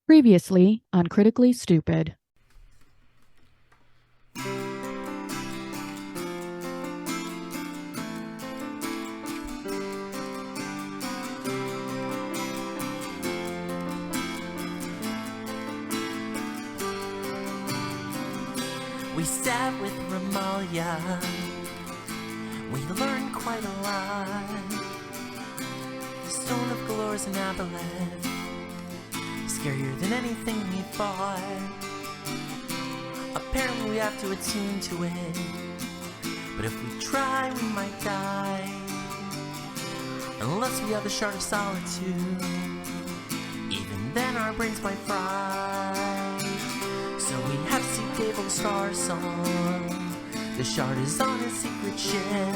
Previously on Critically Stupid. We sat with Ramalia. We learned quite a lot. The Stone of Galore is an aboleth, scarier than anything we fought. Apparently we have to attune to it, but if we try we might die, unless we have the Shard of Solitude. Even then our brains might fry. So we have to see Gable's Star Song. The Shard is on a secret ship.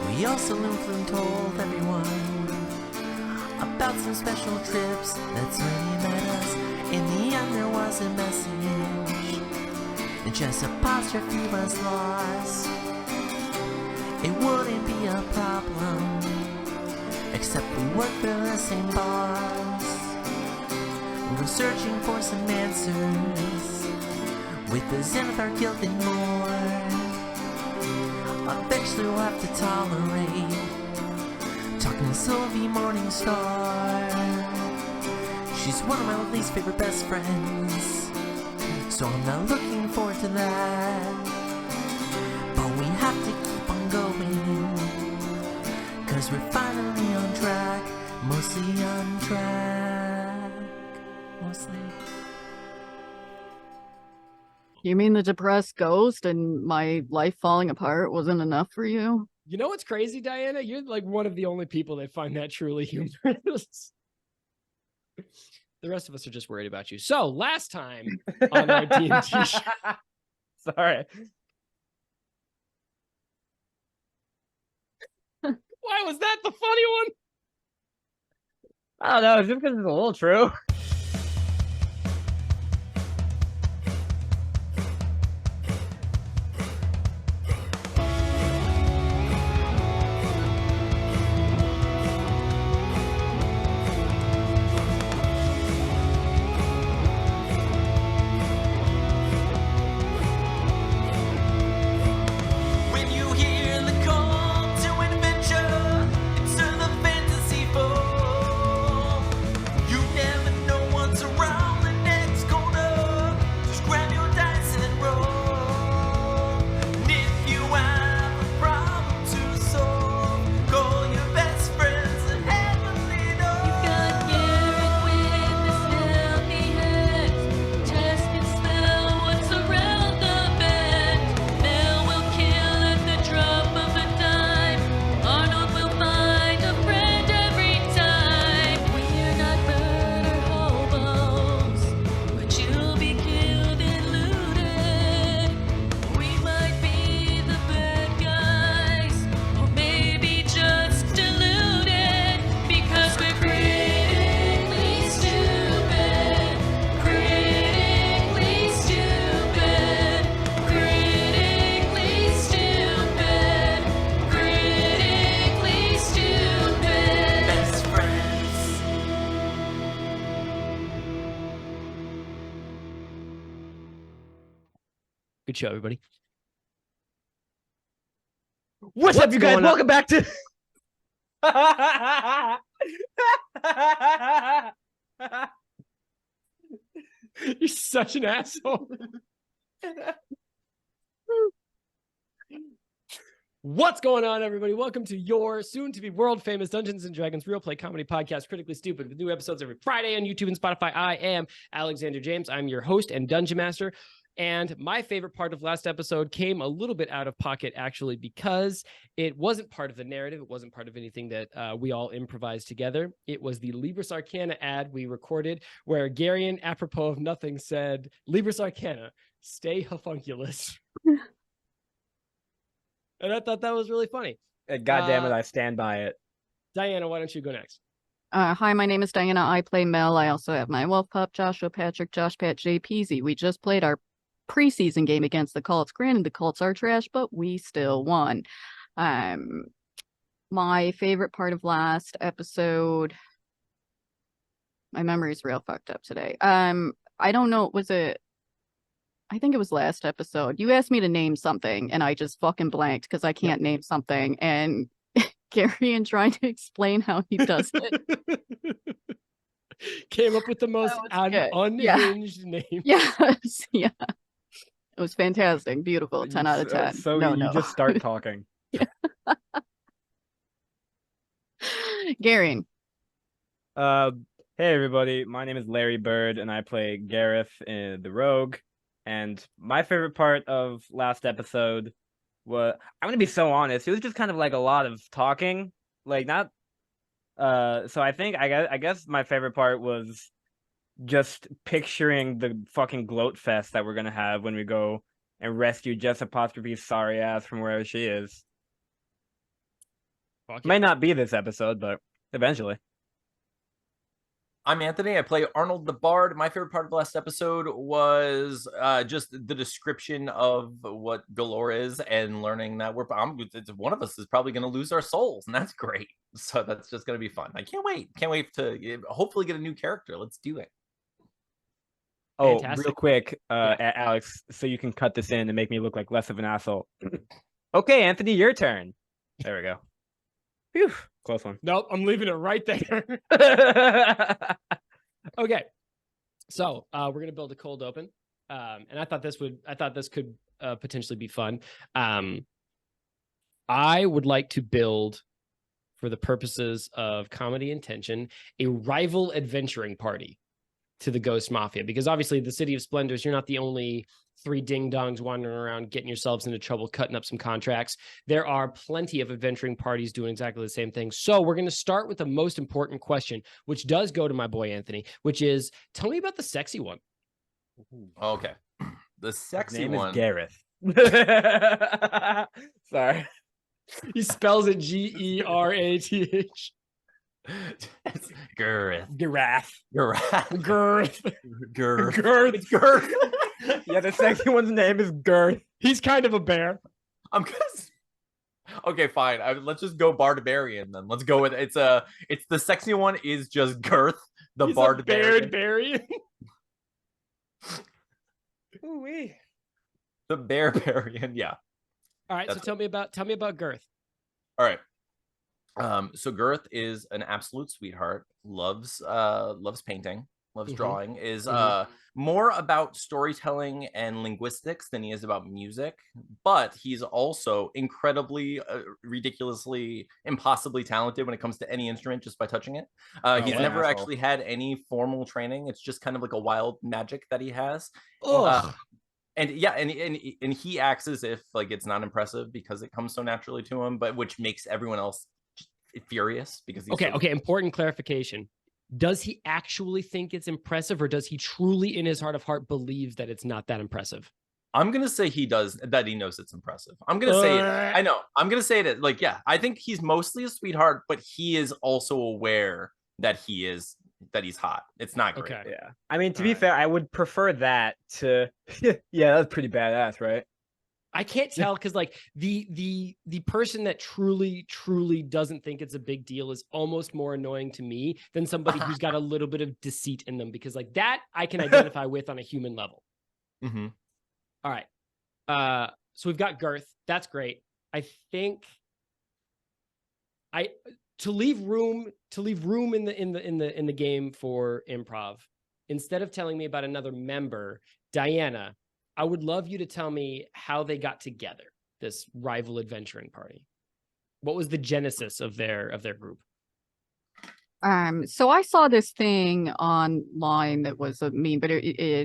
We also told everyone about some special trips. That's when he met us. In the end there was a message, and just apostrophe was lost. It wouldn't be a problem, except we work for the same boss. We're searching for some answers with the Xanathar guilt and more. Eventually we'll have to tolerate talking to Sylvie Morningstar. She's one of my least favorite best friends, so I'm not looking forward to that. But we have to keep on going, cause we're finally on track. Mostly on track. Mostly. You mean the depressed ghost and my life falling apart wasn't enough for you? You know what's crazy, Diana? You're like one of the only people that find that truly humorous. The rest of us are just worried about you. So last time on our D&D show. Sorry. Why was that the funny one? I don't know, just because it's a little true. When you hear the call to adventure into the fantasy fold, you never know what's around the next corner. Just grab your dice and roll. And if you have a problem to solve, call your best friends and heavenly door. You got Garrett with the stealthy hands. Test and smell what's around the bend. Mel will kill at the drop of a dime. Arnold will find a friend every time. We're not murder hobos, but you'll be killed and looted. We might be the bad guys, or maybe just deluded, because we're critically stupid. Critically stupid. Critically stupid. Critically stupid. Best friends. Good show, everybody. What's up, you guys? going on? Welcome back to. You're such an asshole. What's going on, everybody? Welcome to your soon-to-be world-famous Dungeons & Dragons real play comedy podcast, Critically Stupid, with new episodes every Friday on YouTube and Spotify. I am Alexander James. I'm your host and Dungeon Master. And my favorite part of last episode came a little bit out of pocket, actually, because it wasn't part of the narrative. It wasn't part of anything that we all improvised together. It was the Libris Arcana ad we recorded, where Garion, apropos of nothing, said, Libris Arcana, stay hofunculus. And I thought that was really funny. God damn it, I stand by it. Diana, why don't you go next? Hi, my name is Diana. I play Mel. I also have my wolf pup, Joshua Patrick, Josh Pat J. Peasy. We just played our preseason game against the Cults. Granted, the Cults are trash, but we still won. My favorite part of last episode My memory's real fucked up today. I don't know. I think it was last episode. You asked me to name something, and I just fucking blanked because I can't name something. And Garion trying to explain how he does it. Came up with the most That was good. Yeah. unhinged name. Yes. Yeah. It was fantastic. Beautiful. 10 out of 10. So no, you no. just start talking. Garion. Hey everybody, my name is Larry Bird, and I play Gareth in the Rogue. And my favorite part of last episode was, I'm gonna be so honest, it was just kind of like a lot of talking, like not. So I guess my favorite part was just picturing the fucking gloat fest that we're gonna have when we go and rescue Jess Apostrophe's sorry ass from wherever she is. Fuck Might it. not be this episode, but eventually. I'm Anthony. I play Arnold the Bard. My favorite part of the last episode was just the description of what Galore is and learning that one of us is probably going to lose our souls, and that's great. So that's just going to be fun. I can't wait. Can't wait to hopefully get a new character. Let's do it. Oh, Fantastic. real quick, Yeah. Alex, so you can cut this in and make me look like less of an asshole. Okay, Anthony, your turn. There we go. Phew, close one. Nope, I'm leaving it right there. Okay, so we're gonna build a cold open, and I thought this could potentially be fun. I would like to build, for the purposes of comedy and tension, a rival adventuring party to the Ghost Mafia, because obviously the City of Splendors, you're not the only three ding-dongs wandering around getting yourselves into trouble, cutting up some contracts. There are plenty of adventuring parties doing exactly the same thing. So we're going to start with the most important question, which does go to my boy Anthony, which is, tell me about the sexy one. Okay. The His sexy name one. is Gareth. Sorry. He spells it G-E-R-A-T-H. Girth. Giraff. Girth. Girth. Girth. Girth. It's Girth. Yeah, the sexy one's name is Girth. He's kind of a bear. I'm just okay. Fine. Let's just go Barbarian then. Let's go with it's the sexy one is just Girth, the He's Barbarian. a barbarian. Ooh-wee. The Barbarian. Yeah. All right, so That's tell me about Girth. All right. So Girth is an absolute sweetheart. Loves painting. Loves Mhm. drawing. Is Mhm. more about storytelling and linguistics than he is about music. But he's also incredibly, ridiculously, impossibly talented when it comes to any instrument just by touching it. He's what never asshole. actually had any formal training. It's just kind of like a wild magic that he has. Ugh. And yeah, and he acts as if like it's not impressive because it comes so naturally to him, but which makes everyone else furious because he's Okay. Important clarification. Does he actually think it's impressive, or does he truly in his heart of heart believes that it's not that impressive? I'm gonna say he does, that he knows it's impressive. I'm gonna say it. I know. I'm gonna say it like, yeah, I think he's mostly a sweetheart, but he is also aware that he's hot. It's not great. Okay. Yeah. I mean, to be Alright. fair, I would prefer that to. Yeah, that's pretty badass, right? I can't tell because like the person that truly doesn't think it's a big deal is almost more annoying to me than somebody who's got a little bit of deceit in them, because like that I can identify with on a human level. Mm-hmm. All right. So we've got Girth. That's great. I think to leave room in the game for improv, instead of telling me about another member, Dianna, I would love you to tell me how they got together, this rival adventuring party. What was the genesis of their group? So I saw this thing online that was a meme, but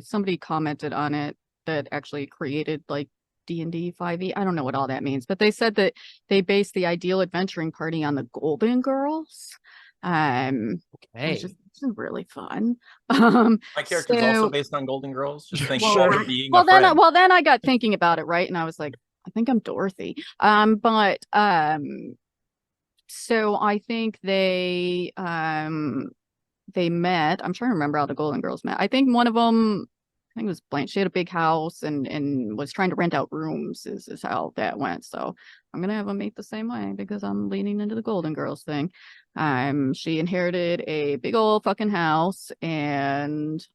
somebody commented on it that actually created like D&D 5e. I don't know what all that means, but they said that they based the ideal adventuring party on the Golden Girls. Which is really fun. My character's also so- based on Golden Girls. Just think Well, of being a friend. then I got thinking about it, right? And I was like, I think I'm Dorothy. So I think they met. I'm trying to remember how the Golden Girls met. I think one of them think it was blank. She had a big house and was trying to rent out rooms is how that went. So I'm gonna have a mate the same way because I'm leaning into the Golden Girls thing. She inherited a big old fucking house and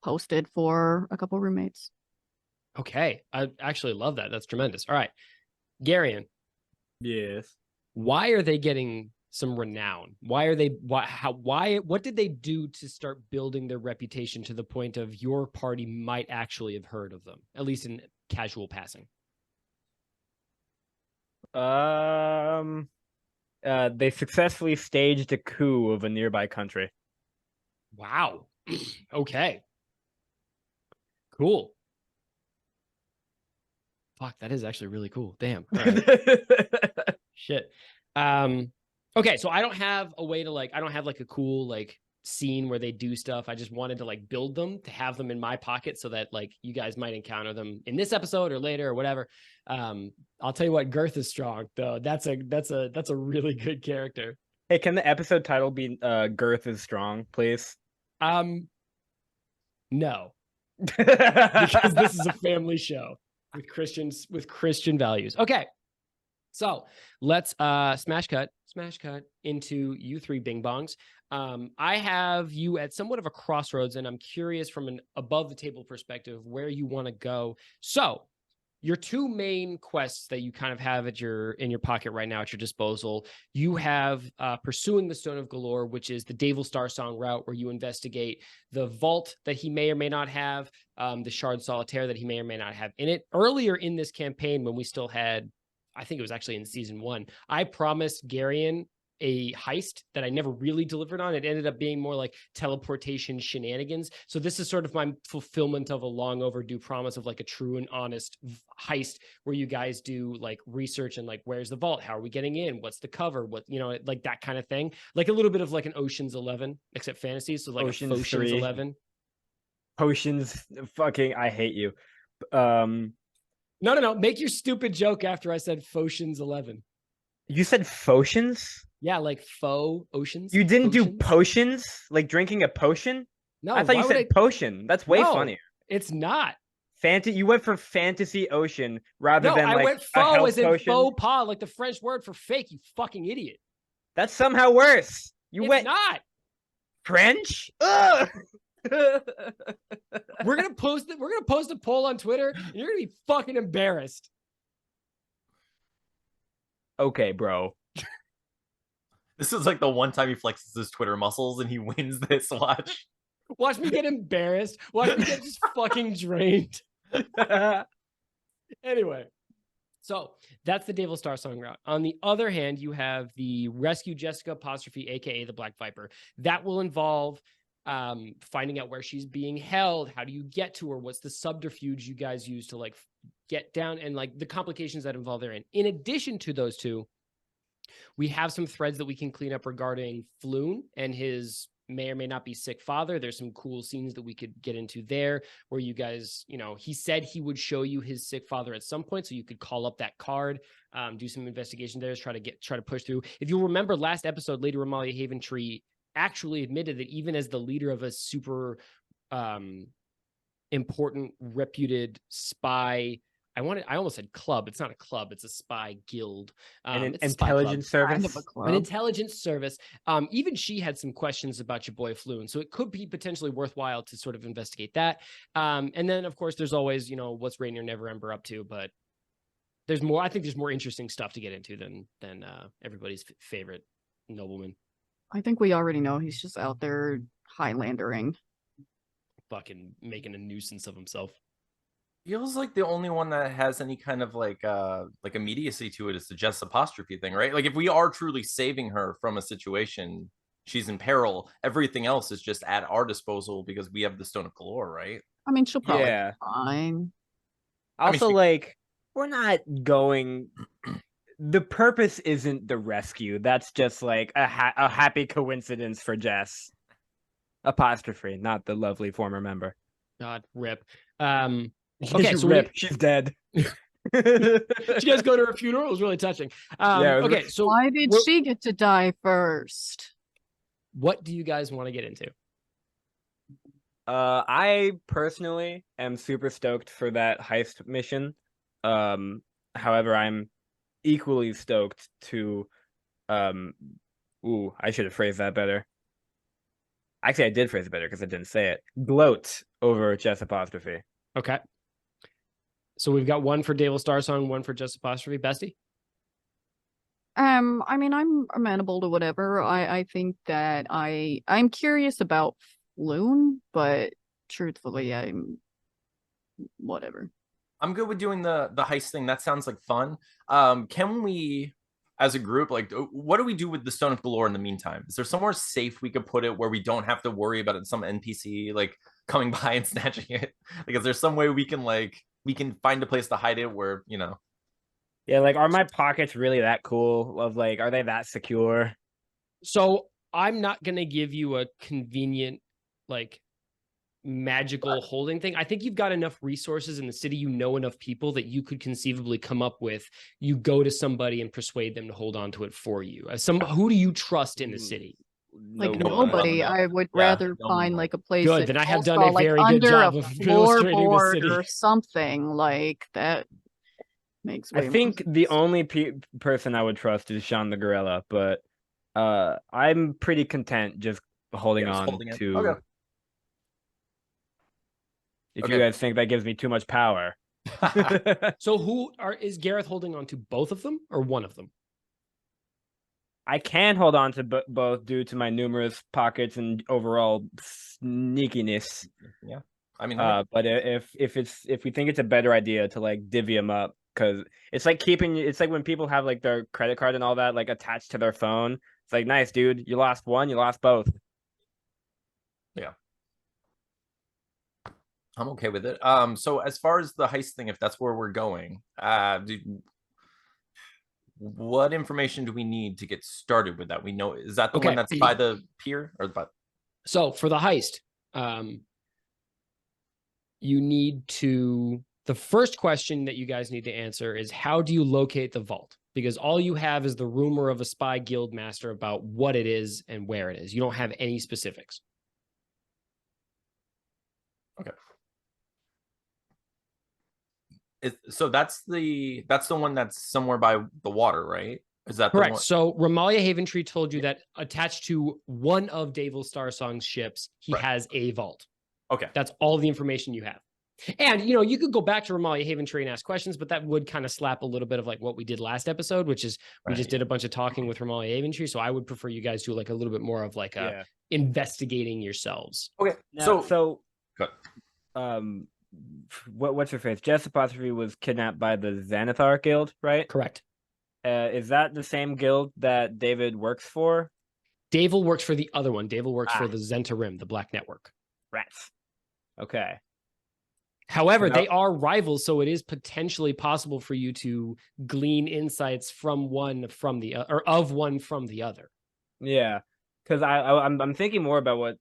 posted for a couple roommates. Okay. I actually love that. That's tremendous. All right. Garion, Yes. why are they getting some renown? Why what did they do to start building their reputation to the point of your party might actually have heard of them, at least in casual passing? They successfully staged a coup of a nearby country. Wow. Okay. Cool. Fuck, that is actually really cool. Damn. All right. Shit. Okay, so I don't have a way to I don't have like a cool scene where they do stuff. I just wanted to build them to have them in my pocket so that you guys might encounter them in this episode or later or whatever. I'll tell you what, Girth is strong though. That's a really good character. Hey, can the episode title be Girth is Strong, please? No. Because this is a family show with Christian values. Okay. So let's smash cut into you three bing bongs. I have you at somewhat of a crossroads, and I'm curious from an above the table perspective where you want to go. So your two main quests that you kind of have in your pocket right now at your disposal, you have Pursuing the Stone of Galore, which is the Davil Star Song route where you investigate the vault that he may or may not have, the Shard Solitaire that he may or may not have in it. Earlier in this campaign, when we still had, I think it was actually in season 1, I promised Garion a heist that I never really delivered on. It ended up being more like teleportation shenanigans. So this is sort of my fulfillment of a long overdue promise of a true and honest heist where you guys do research and where's the vault? How are we getting in? What's the cover? What, that kind of thing. A little bit of an Ocean's 11, except fantasy. So Ocean's 11. Potions, fucking, I hate you. No. Make your stupid joke after I said Ocean's 11. You said potions? Yeah, faux oceans. You didn't do potions? Like drinking a potion? No, I thought you said potion. That's way funnier. It's not. You went for fantasy ocean rather than I went a faux health as in potion. faux pas, the French word for fake, you fucking idiot. That's somehow worse. It's not. French? Ugh! We're gonna post a poll on Twitter and you're gonna be fucking embarrassed. Okay, bro. This is the one time he flexes his Twitter muscles and he wins this. Watch me get embarrassed. Watch me get just fucking drained. Anyway, so that's the Davil Star Song route. On the other hand, you have the Rescue Jessica apostrophe, aka the Black Viper. That will involve finding out where she's being held. How do you get to her? What's the subterfuge you guys use to get down, and the complications that involve therein. In addition to those two, we have some threads that we can clean up regarding Floon and his may or may not be sick father. There's some cool scenes that we could get into there where you guys, he said he would show you his sick father at some point, so you could call up that card, do some investigation there, try to push through. If you remember last episode, Lady Ramalia Haventree actually admitted that even as the leader of a super important, reputed spy, I almost said club. It's not a club. It's a spy guild. An intelligence service. Kind of a club. An intelligence service. Even she had some questions about your boy Floon. So it could be potentially worthwhile to sort of investigate that. And then, of course, there's always, what's Rainier Neverember up to. But there's more. I think there's more interesting stuff to get into than everybody's favorite nobleman. I think we already know he's just out there Highlandering. Fucking making a nuisance of himself. Feels like the only one that has any kind of immediacy to it is the Jess apostrophe thing, right? If we are truly saving her from a situation, she's in peril. Everything else is just at our disposal because we have the Stone of Galore, right? I mean, she'll probably Yeah. be fine. Also, we're not going. The purpose isn't the rescue. That's just a happy coincidence for Jess. Apostrophe, not the lovely former member. God, rip. Okay, so rip. She's dead. Did you guys go to her funeral? It was really touching. Okay, so why did she get to die first? What do you guys want to get into? I personally am super stoked for that heist mission. However, I'm equally stoked to I should have phrased that better. Actually, I did phrase it better because I didn't say it. Gloat over Jess apostrophe. Okay. So we've got one for Devil Star Song, one for Just Apostrophe. Bestie? I mean, I'm amenable to whatever. I think that I'm curious about Floon, but truthfully, I'm whatever. I'm good with doing the heist thing. That sounds like fun. Can we, as a group, like, what do we do with the Stone of Galore in the meantime? Is there somewhere safe we could put it where we don't have to worry about it, some NPC like coming by and snatching it? Like, is there some way we can find a place to hide it where, you know? Yeah, like, are my pockets really that cool? Are they that secure? So I'm not going to give you a convenient, like, magical holding thing. I think you've got enough resources in the city, you know enough people that you could conceivably come up with. You go to somebody and persuade them to hold on to it for you. Who do you trust in the city? Like No one nobody. around, I would yeah, rather no one find around. like a place Good, that's then I have also, done a like, very good under job a of illustrating the floorboard city. or something like that. Makes way I think more the sense. only person I would trust is Sean the Gorilla, but I'm pretty content just holding Yeah, just on holding it. to. Okay. If you Okay. guys think that gives me too much power. So is Gareth holding on to both of them or one of them? I can hold on to both due to my numerous pockets and overall sneakiness. Yeah. I mean, But if we think it's a better idea to like divvy them up, because it's like when people have like their credit card and all that like attached to their phone. It's like, nice, dude, you lost one, you lost both. yeah. I'm okay with it. So as far as the heist thing, if that's where we're going, what information do we need to get started with that? We know, is that the one Okay. that's by the pier or by? So for the heist, you need to, the first question that you guys need to answer is, how do you locate the vault? Because all you have is the rumor of a spy guild master about what it is and where it is. You don't have any specifics. Okay. So that's the one that's somewhere by the water, right? Is that Correct. the one? So Ramalia Haventree told you that attached to one of Devil Starsong's ships, he Right. has a vault. Okay. That's all the information you have. And, you know, you could go back to Ramalia Haventree and ask questions, but that would kind of slap a little bit of like what we did last episode, which is we just did a bunch of talking with Ramalia Haventree. So I would prefer you guys do like a little bit more of like investigating yourselves. Okay. Now, So good. What's her face? Jess apostrophe was kidnapped by the Xanathar guild, right? Correct. Is that the same guild that David works for? David works for the other one. David works for the Zentarim, the Black Network. Rats. Okay. However, they are rivals, so it is potentially possible for you to glean insights from one from the other. Yeah, because I'm thinking more about what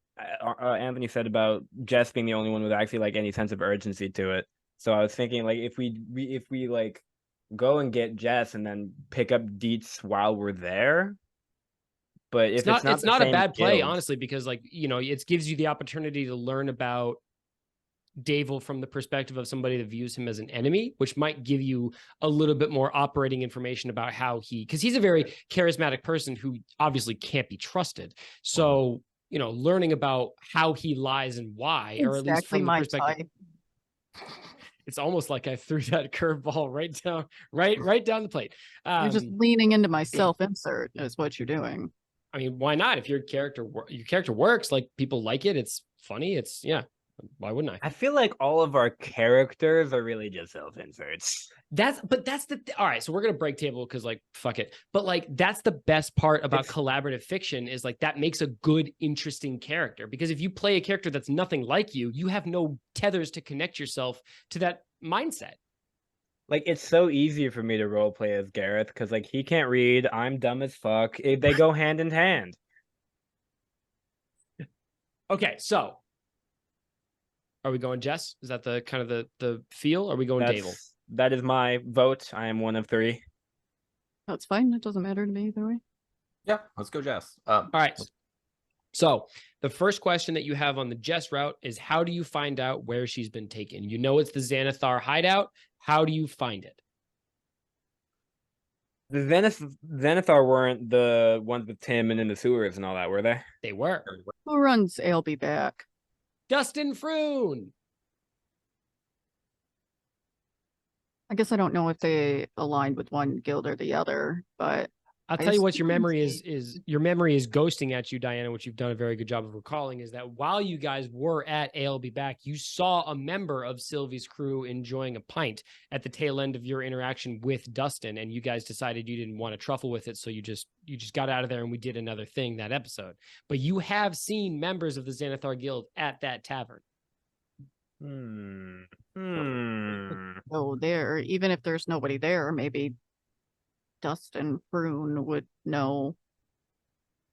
Anthony said about Jess being the only one with actually like any sense of urgency to it. So I was thinking like if we like go and get Jess and then pick up Dietz while we're there. But if it's not a bad play, guild, honestly, because like, you know, it gives you the opportunity to learn about Davil from the perspective of somebody that views him as an enemy, which might give you a little bit more operating information about how because he's a very charismatic person who obviously can't be trusted. So, you know, learning about how he lies and why, or at least from the perspective. It's almost like I threw that curveball right down the plate. You're just leaning into my self-insert is what you're doing. I mean, why not? If your character works, like people like it, it's funny. It's why wouldn't I? I feel like all of our characters are really just self-inserts. All right. So we're going to break table because like, fuck it. But like, that's the best part about collaborative fiction is like, that makes a good, interesting character. Because if you play a character that's nothing like you, you have no tethers to connect yourself to that mindset. Like, it's so easy for me to roleplay as Gareth because like, he can't read. I'm dumb as fuck. They go hand in hand. Okay. So are we going Jess? Is that the kind of the feel? Are we going Davil? That is my vote. I am one of three. That's fine. It doesn't matter to me either way. Yeah, let's go Jess. All right. So The first question that you have on the Jess route is, how do you find out where she's been taken? You know it's the Xanathar hideout. How do you find it? The Xanathar weren't the ones with Tim and in the sewers and all that, were they? They were. Who runs ALB back? Dustin Froon. I guess I don't know if they aligned with one guild or the other, but I'll I tell you what your assume memory they- is your memory is ghosting at you, Diana, which you've done a very good job of recalling, is that while you guys were at ALB back, you saw a member of Sylvie's crew enjoying a pint at the tail end of your interaction with Dustin, and you guys decided you didn't want to truffle with it, so you just got out of there and we did another thing that episode. But you have seen members of the Xanathar Guild at that tavern. go there. Even if there's nobody there, maybe Dustin Froon would know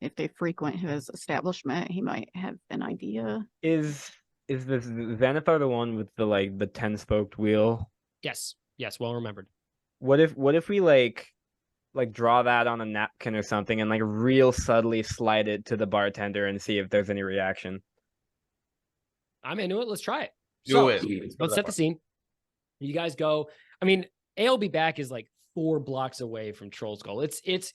if they frequent his establishment. He might have an idea. Is this Xanathar the one with the like the 10-spoked wheel? Yes, well remembered. What if we like draw that on a napkin or something and like real subtly slide it to the bartender and see if there's any reaction? I'm into it. Let's try it. Do it. Let's set the scene. You guys go. I mean, ALB back is like 4 blocks away from Troll Skull. It's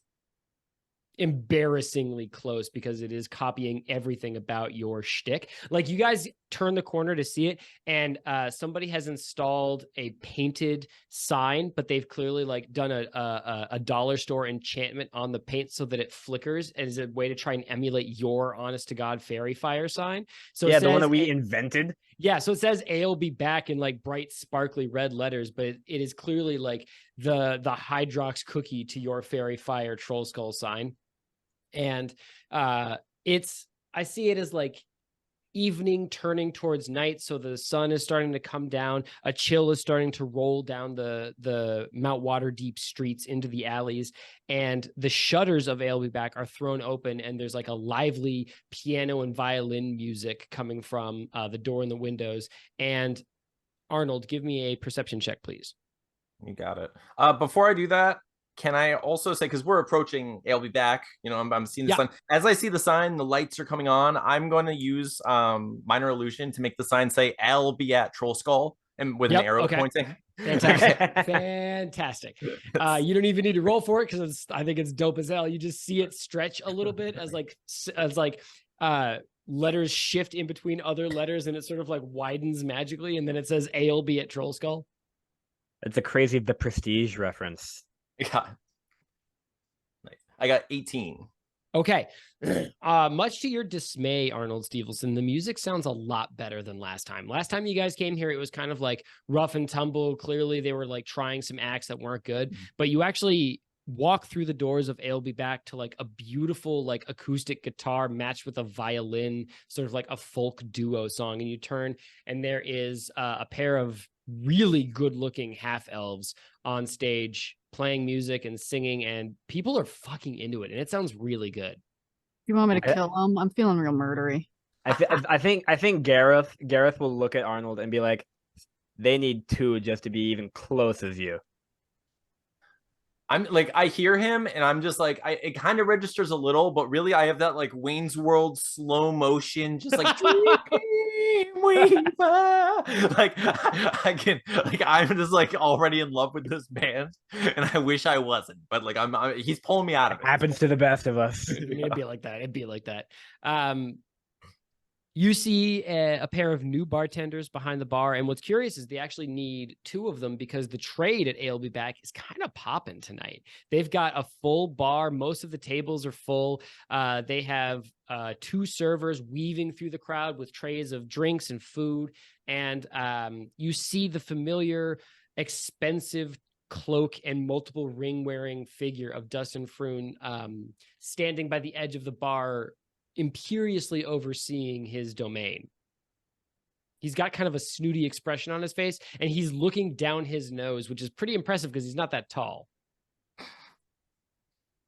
embarrassingly close because it is copying everything about your shtick. Like, you guys turn the corner to see it, and somebody has installed a painted sign, but they've clearly like done a dollar store enchantment on the paint so that it flickers as a way to try and emulate your honest to God fairy fire sign. So Yeah, it the one says that we invented. Yeah, so it says ALB back in like bright, sparkly red letters, but it is clearly like the Hydrox cookie to your fairy fire troll skull sign. And I see it as like evening turning towards night, so the sun is starting to come down. A chill is starting to roll down the Mount Waterdeep streets into the alleys, and the shutters of ALB back are thrown open, and there's like a lively piano and violin music coming from the door and the windows. And Arnold, give me a perception check, please. You got it. Before I do that, can I also say, because we're approaching ALB back, you know, I'm seeing the sign. As I see the sign, the lights are coming on. I'm going to use minor illusion to make the sign say ALB at Troll Skull, and with an arrow pointing. Fantastic. Fantastic. You don't even need to roll for it because I think it's dope as hell. You just see it stretch a little bit as letters shift in between other letters, and it sort of like widens magically, and then it says ALB at Troll Skull. It's a crazy The Prestige reference. Yeah. Nice. I got 18. Okay. Much to your dismay, Arnold Stevenson, the music sounds a lot better than last time. Last time you guys came here, it was kind of like rough and tumble. Clearly, they were like trying some acts that weren't good, but you actually walk through the doors of ALB back to like a beautiful like acoustic guitar matched with a violin, sort of like a folk duo song. And you turn, and there is a pair of really good looking half elves on stage playing music and singing, and people are fucking into it, and it sounds really good. You want me to kill him? I'm feeling real murdery. I think Gareth will look at Arnold and be like, they need 2 just to be even close as you. I'm like, I hear him and I'm just like, it kind of registers a little, but really I have that like Wayne's World slow motion, just like like I can, like, I'm just like already in love with this band, and I wish I wasn't, but like he's pulling me out of it. Happens to the best of us. It'd be like that. It'd be like that. You see a pair of new bartenders behind the bar, and what's curious is they actually need 2 of them because the trade at ALB back is kind of popping tonight. They've got a full bar. Most of the tables are full. They have 2 servers weaving through the crowd with trays of drinks and food, and you see the familiar, expensive cloak and multiple ring-wearing figure of Dustin Froon standing by the edge of the bar, imperiously overseeing his domain. He's got kind of a snooty expression on his face, and he's looking down his nose, which is pretty impressive because he's not that tall.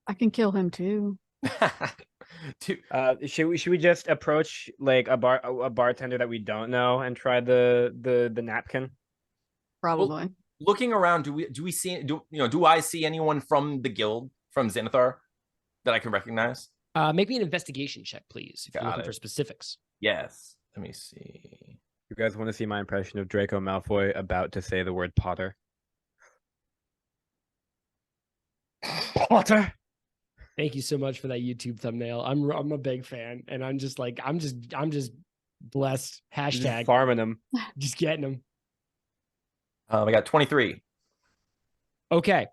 I can kill him too. Should we just approach like a bartender that we don't know and try the napkin? Probably. Well, looking around, do I see anyone from the guild, from Xanathar, that I can recognize? Make me an investigation check, please, if you're Got looking it. for specifics. Yes. Let me see. You guys want to see my impression of Draco Malfoy about to say the word Potter? Potter. Thank you so much for that YouTube thumbnail. I'm a big fan, and I'm just blessed. Just Hashtag farming them. just getting them. I got 23. Okay.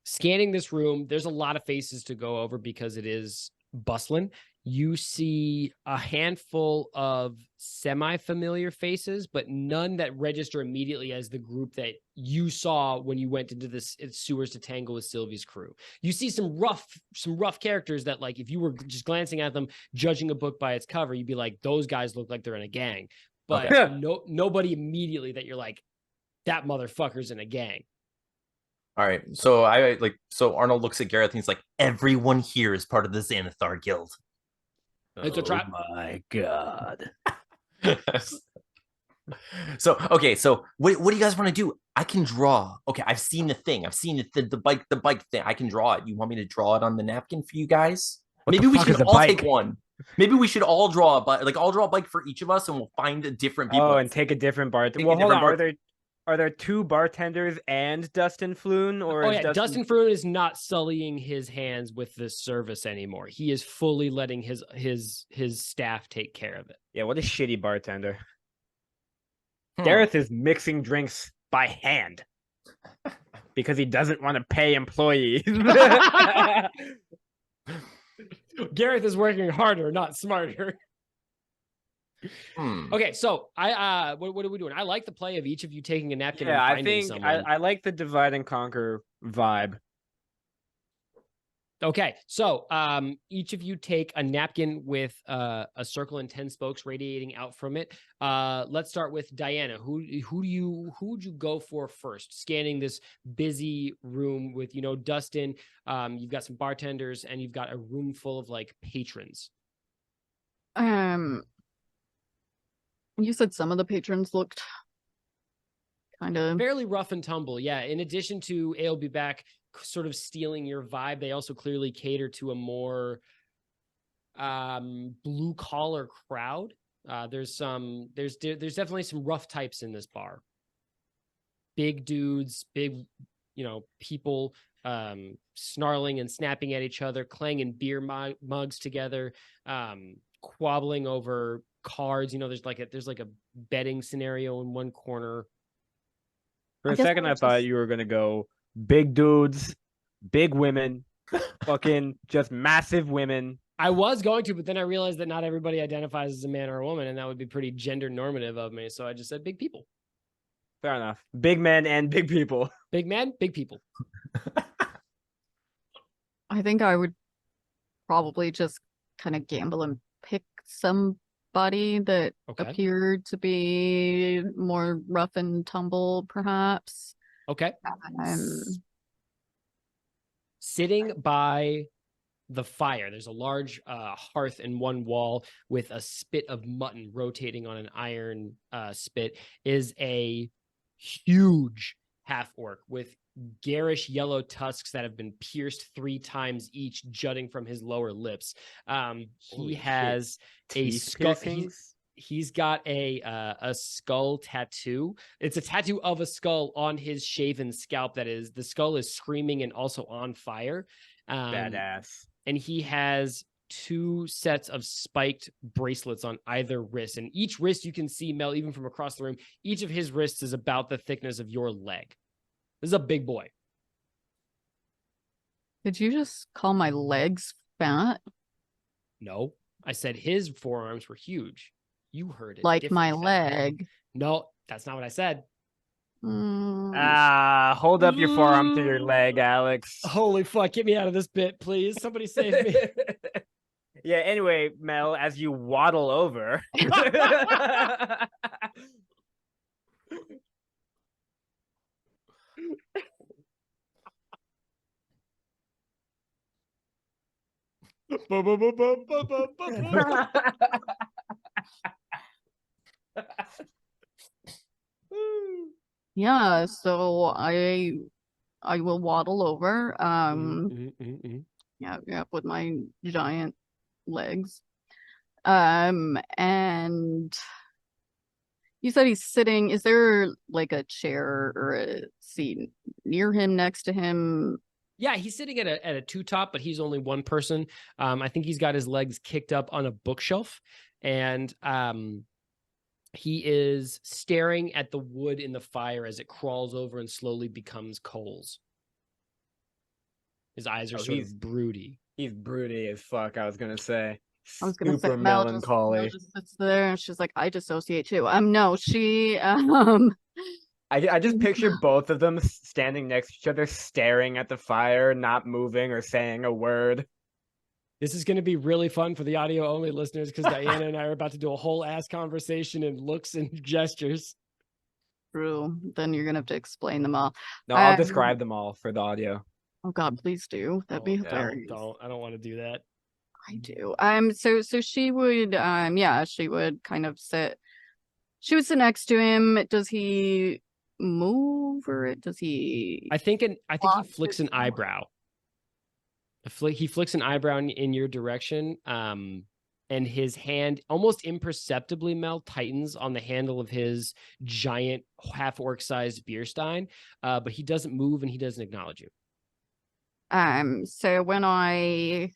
Scanning this room, there's a lot of faces to go over because it is bustling. You see a handful of semi-familiar faces, but none that register immediately as the group that you saw when you went into this sewers to tangle with Sylvie's crew. You see some rough characters that, like, if you were just glancing at them, judging a book by its cover, you'd be like, those guys look like they're in a gang. But Okay. nobody immediately that you're like, that motherfucker's in a gang. All right. So Arnold looks at Gareth and he's like, everyone here is part of the Xanathar Guild. It's a trap. My God. So what do you guys want to do? I can draw. Okay, I've seen the thing. I've seen the bike thing. I can draw it. You want me to draw it on the napkin for you guys? What Maybe the we fuck should is a all bike? take one. Maybe we should all draw a bike. Like, I'll draw a bike for each of us, and we'll find a different people. Oh, and take a different bar. Take a Well, hold different on. bar- Are there two bartenders and Dustin Floon, or Oh is yeah, Dustin Fruin is not sullying his hands with this service anymore. He is fully letting his staff take care of it. Yeah, what a shitty bartender. Hmm. Gareth is mixing drinks by hand because he doesn't want to pay employees. Gareth is working harder, not smarter. Hmm. Okay, so what are we doing? I like the play of each of you taking a napkin and Yeah, I finding think someone. I like the divide and conquer vibe. Okay, so each of you take a napkin with a circle and 10 spokes radiating out from it. Let's start with Dianna. Who would you go for first? Scanning this busy room with, Dustin. You've got some bartenders and you've got a room full of like patrons. You said some of the patrons looked kind of Fairly rough and tumble, yeah. In addition to Ale Be Back sort of stealing your vibe, they also clearly cater to a more blue collar crowd. There's definitely some rough types in this bar. Big dudes, big, people snarling and snapping at each other, clanging beer mugs together, squabbling over cards. There's like a betting scenario in one corner. For I a guess second, I I was thought just- you were gonna go big dudes, big women, fucking just massive women. I was going to, but then I realized that not everybody identifies as a man or a woman, and that would be pretty gender normative of me. So I just said big people. Fair enough. Big men and big people. Big men, big people. I think I would probably just kind of gamble and pick somebody that Okay. appeared to be more rough and tumble, perhaps. Okay. Um, Sitting by the fire, there's a large hearth in one wall with a spit of mutton rotating on an iron spit, is a huge half orc with garish yellow tusks that have been pierced 3 times each, jutting from his lower lips. He Holy shit. has a Teeth skull. piercings? He's got a skull tattoo. It's a tattoo of a skull on his shaven scalp. The skull is screaming and also on fire. Badass. And he has 2 sets of spiked bracelets on either wrist. And each wrist, you can see, Mel, even from across the room, each of his wrists is about the thickness of your leg. This is a big boy. Did you just call my legs fat? No, I said his forearms were huge. You heard it. Like my differently. leg? No, that's not what I said. Hold up your forearm to your leg, Alex. Holy fuck, get me out of this bit, please. Somebody save me. Yeah, anyway, Mel, as you waddle over. Yeah, so I will waddle over. Mhm. Yeah, with my giant legs. And you said he's sitting. Is there like a chair or a seat near him, next to him? Yeah, he's sitting at a two top, but he's only one person. I think he's got his legs kicked up on a bookshelf, and he is staring at the wood in the fire as it crawls over and slowly becomes coals. His eyes are sort of broody. He's broody as fuck, I was gonna say. I was gonna say Super Mel melancholy. just sits there and she's like, I dissociate too. No, she I just picture both of them standing next to each other, staring at the fire, not moving or saying a word. This is going to be really fun for the audio only listeners because Diana and I are about to do a whole ass conversation in looks and gestures. True. Then you're gonna have to explain them all. No, I'll describe them all for the audio. Oh God, please do. That'd be hilarious. I don't want to do that. I do. So she would she would kind of sit. She would sit next to him. Does he move or does he? I think he flicks an eyebrow. He flicks an eyebrow in your direction. And his hand almost imperceptibly, Mel, tightens on the handle of his giant half-orc sized beer stein. But he doesn't move and he doesn't acknowledge you. So when I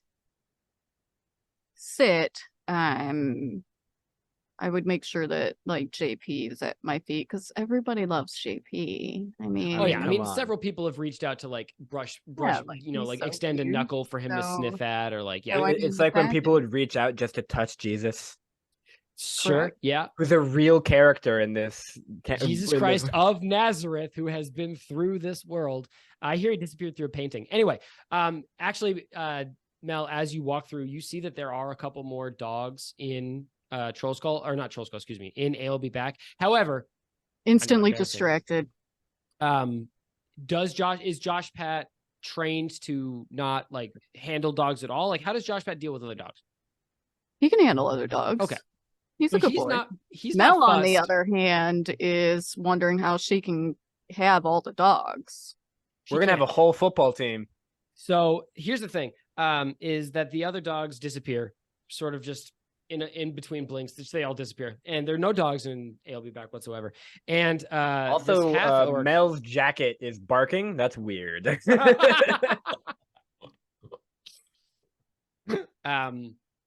sit, I would make sure that like JP is at my feet because everybody loves JP. I mean, oh yeah, I come mean, on. several people have reached out to like brush, like, you know, he's like so extend a cute. knuckle for him to So- sniff at, or like, yeah, So I It's mean, like when that people is- would reach out just to touch Jesus, sure, correct. yeah. who's a real character in this. Jesus in Christ this- of Nazareth, who has been through this world. I hear he disappeared through a painting. Anyway, actually, Mel, as you walk through, you see that there are a couple more dogs in Troll Skull, or not Troll Skull, excuse me, in Ale Be Back. However, Instantly embarrassing. distracted. Is Josh Pat trained to not like handle dogs at all? Like, how does Josh Pat deal with other dogs? He can handle other dogs. Okay. He's So a good he's boy. not. He's Mel, not on the fussed. other hand, is wondering how she can have all the dogs. She We're gonna have a can't. whole football team. So here's the thing: is that the other dogs disappear, sort of just in between blinks. They all disappear, and there are no dogs in Ale Be Back whatsoever. And Also, this half-orc- Mel's jacket is barking. That's weird.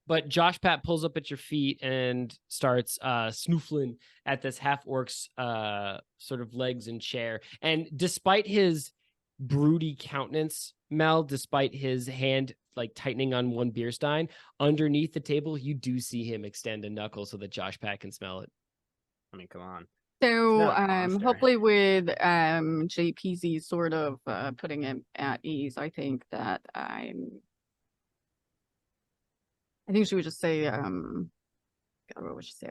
But Josh Pat pulls up at your feet and starts snoofling at this half-orc's sort of legs and chair. And despite his broody countenance, Mel, despite his hand like tightening on one beer stein, underneath the table, you do see him extend a knuckle so that Josh Pat can smell it. I mean, come on. So not a monster. hopefully with JPZ sort of putting him at ease, I think that I think she would just say, God, what would she say?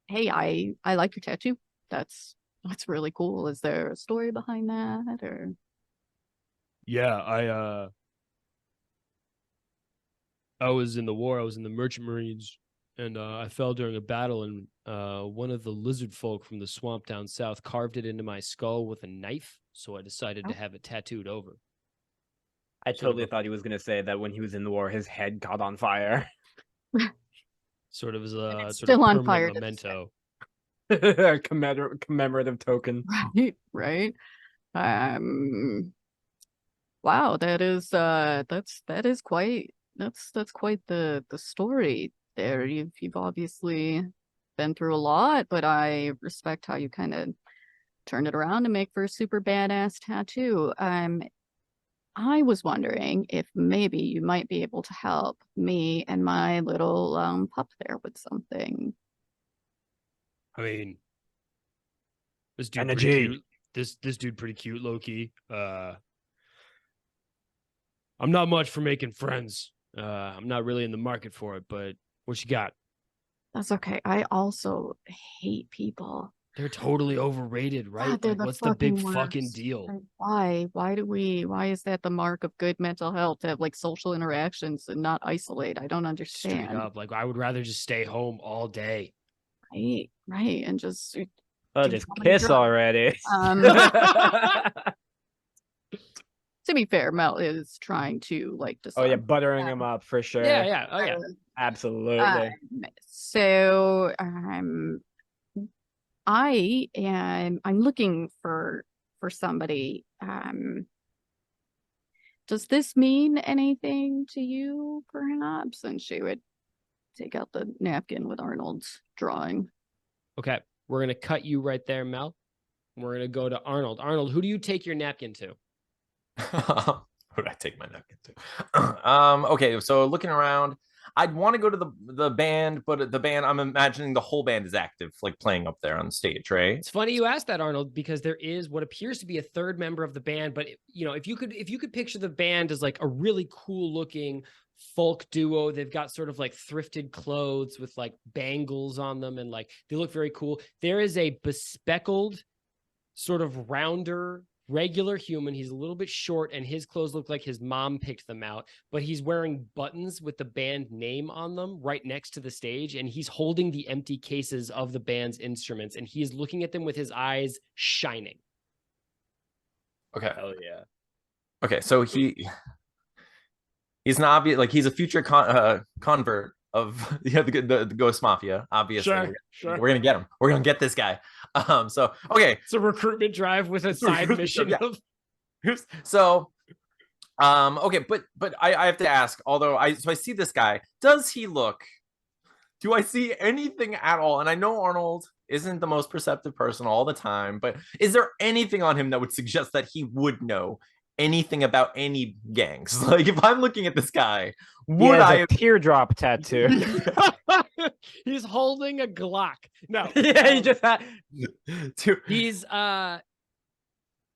Hey, I like your tattoo. That's really cool. Is there a story behind that or? Yeah, I was in the war. I was in the Merchant Marines, and I fell during a battle, and one of the lizard folk from the swamp down south carved it into my skull with a knife, so I decided to have it tattooed over. I totally thought he was gonna say that when he was in the war, his head caught on fire. Sort of as a it's sort of still on permanent fire to this memento. A commemorative token. Right. Wow, that is quite the story there. You've obviously been through a lot, but I respect how you kind of turned it around to make for a super badass tattoo. I was wondering if maybe you might be able to help me and my little pup there with something. I mean, this dude Energy. pretty cute. This dude pretty cute, low key. I'm not much for making friends. I'm not really in the market for it, but what you got? That's okay. I also hate people. They're totally overrated, right? God, they're Like, the what's the big fucking fucking worst. deal? Like, why is that the mark of good mental health to have like social interactions and not isolate? I don't Straight understand. up, like I would rather just stay home all day. Right, and just Oh, do just so many kiss drugs. already. to be fair, Mel is trying to like Oh yeah, disarm. buttering him up for sure. Yeah. Oh yeah. Absolutely. So I'm looking for somebody. Does this mean anything to you, perhaps? And she would take out the napkin with Arnold's drawing. Okay. We're gonna cut you right there, Mel. We're gonna go to Arnold. Arnold, who do you take your napkin to? Who did I take my napkin to? Okay, so looking around, I'd want to go to the band, but the band, I'm imagining the whole band is active, like playing up there on stage, right? It's funny you asked that, Arnold, because there is what appears to be a third member of the band. But if you could picture the band as like a really cool looking folk duo, they've got sort of like thrifted clothes with like bangles on them, and like they look very cool. There is a bespeckled, sort of rounder, regular human. He's a little bit short, and his clothes look like his mom picked them out, but he's wearing buttons with the band name on them right next to the stage, and he's holding the empty cases of the band's instruments, and he is looking at them with his eyes shining. Okay. Hell yeah. Okay, so he's an obvious, like he's a future convert of the Ghost Mafia. Obviously, Sure. we're gonna get him. We're gonna get this guy. So okay, It's a recruitment drive with a side mission yeah. of so okay, but I have to ask. Although I see this guy. Does he look? Do I see anything at all? And I know Arnold isn't the most perceptive person all the time, but is there anything on him that would suggest that he would know anything about any gangs? Like if I'm looking at this guy, would I a teardrop tattoo? He's holding a Glock. No. Yeah, he just had He's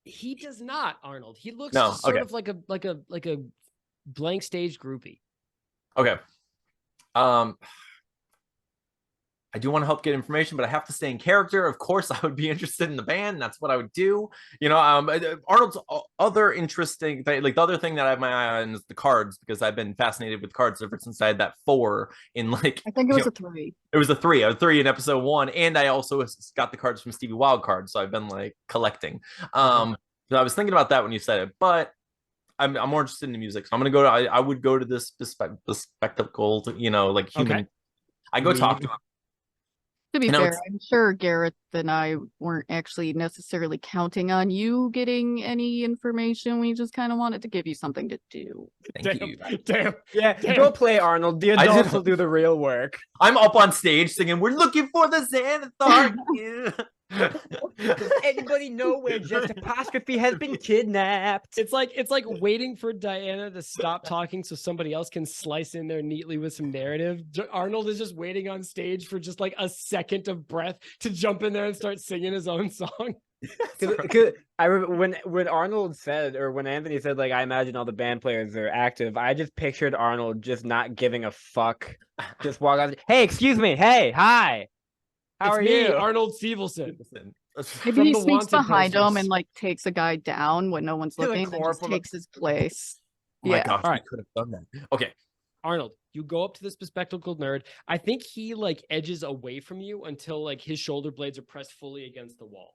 he does not, Arnold. He looks No, sort okay. of like a blank stage groupie. Okay. I do want to help get information, but I have to stay in character. Of course, I would be interested in the band. That's what I would do. Arnold's other interesting thing, like the other thing that I have my eye on is the cards, because I've been fascinated with cards ever since I had that 4 in like. I think it was a 3. It was a 3. A 3 in episode 1, and I also got the cards from Stevie Wildcard, so I've been like collecting. So I was thinking about that when you said it, but I'm more interested in the music, so I'm gonna go to. I would go to this spectacle, like human. Okay. I go talk to him. To be You know, fair, it's- I'm sure Gareth and I weren't actually necessarily counting on you getting any information. We just kind of wanted to give you something to do. Thank you. Damn. Yeah, Damn. go play Arnold. The I adults did- will do the real work. I'm up on stage singing, "We're looking for the Xanathar." Does anybody know where Just Apostrophe has been kidnapped? It's like waiting for Dianna to stop talking so somebody else can slice in there neatly with some narrative. Arnold is just waiting on stage for just like a second of breath to jump in there and start singing his own song. Because I remember when Arnold said, or when Anthony said, like, I imagine all the band players are active. I just pictured Arnold just not giving a fuck. Just walk out. Hey, excuse me. Hey, hi. How It's are me, you? Arnold Stevenson. Maybe From he the sneaks Wanted behind him posters. and like takes a guy down when no one's To the looking, and corp just of a- takes his place. Oh my Yeah. gosh, All right. we could have done that. Okay. Arnold, you go up to this bespectacled nerd. I think he like edges away from you until like his shoulder blades are pressed fully against the wall.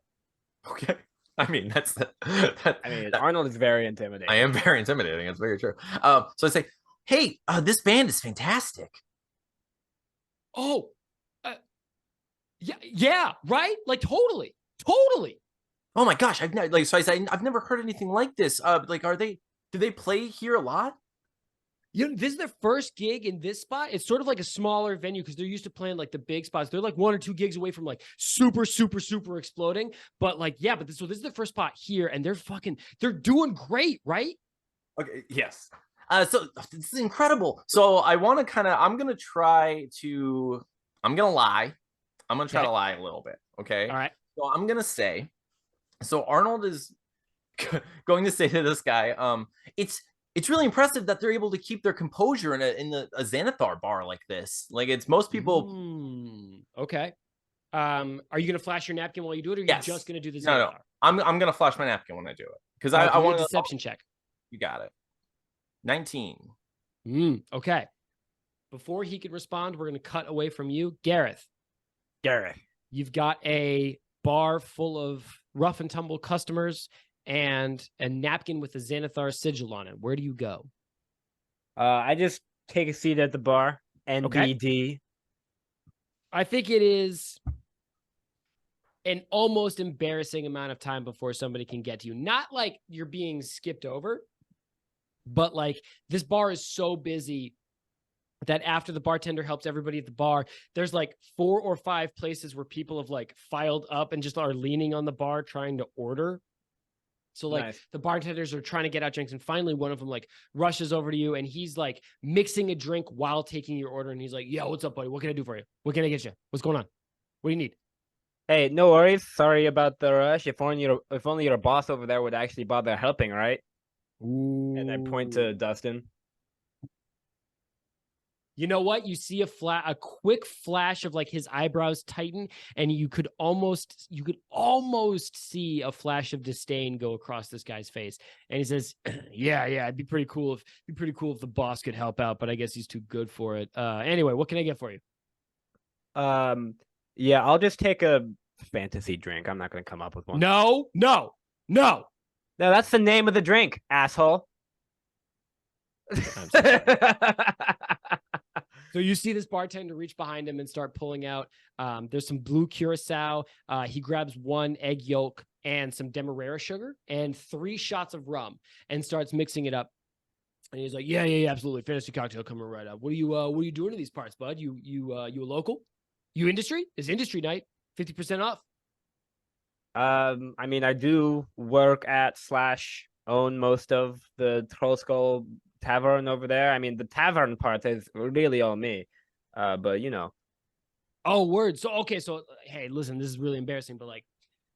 Okay. I mean, Arnold is very intimidating. I am very intimidating. It's very true. So I say, "Hey, this band is fantastic." Oh, yeah, right? Like totally. Oh my gosh, I've never I say I've never heard anything like this. Do they play here a lot? This is their first gig in this spot. It's sort of like a smaller venue because they're used to playing like the big spots. They're like 1 or 2 gigs away from like super exploding. But like, yeah, this is the first spot here, and they're doing great, right? Okay, yes. So this is incredible. So I want to I'm gonna lie. I'm gonna try to lie a little bit. Okay. All right. So I'm gonna say, so Arnold is going to say to this guy, it's really impressive that they're able to keep their composure in a Xanathar bar like this. Like it's most people. Okay. Are you gonna flash your napkin while you do it, or are you Yes. just gonna do the No, Xanathar? I'm gonna flash my napkin when I do it because All right, I give me a want to. deception check. You got it. 19. Okay. Before he can respond, we're gonna cut away from you, Gareth. You've got a bar full of rough and tumble customers, and a napkin with a Xanathar sigil on it. Where do you go? I just take a seat at the bar. NBD. I think it is an almost embarrassing amount of time before somebody can get to you. Not like you're being skipped over, but like this bar is so busy that after the bartender helps everybody at the bar, there's like 4 or 5 places where people have like filed up and just are leaning on the bar trying to order. So like Nice. the bartenders are trying to get out drinks, and finally one of them like rushes over to you and he's like mixing a drink while taking your order. And he's like, "Yo, what's up, buddy? What can I do for you? What can I get you? What's going on? What do you need?" Hey, no worries. Sorry about the rush. If only your boss over there would actually bother helping, right? And I point to Dustin. You know what? You see a quick flash of like his eyebrows tighten, and you could almost see a flash of disdain go across this guy's face. And he says, "Yeah, it'd be pretty cool if the boss could help out, but I guess he's too good for it. Anyway, what can I get for you?" Yeah, I'll just take a fantasy drink. I'm not gonna come up with one. No. No, that's the name of the drink, asshole. I'm so So you see this bartender reach behind him and start pulling out. There's some blue curacao. He grabs 1 egg yolk and some demerara sugar and 3 shots of rum and starts mixing it up. And he's like, "Yeah, absolutely. Fantasy cocktail coming right up. What are you doing in these parts, bud? You a local? You industry? It's industry night. 50% off." I mean, I do work at / own most of the Trollskull Tavern over there. I mean, the tavern part is really all me. But you know. Oh, word. So okay, so hey, listen, this is really embarrassing, but like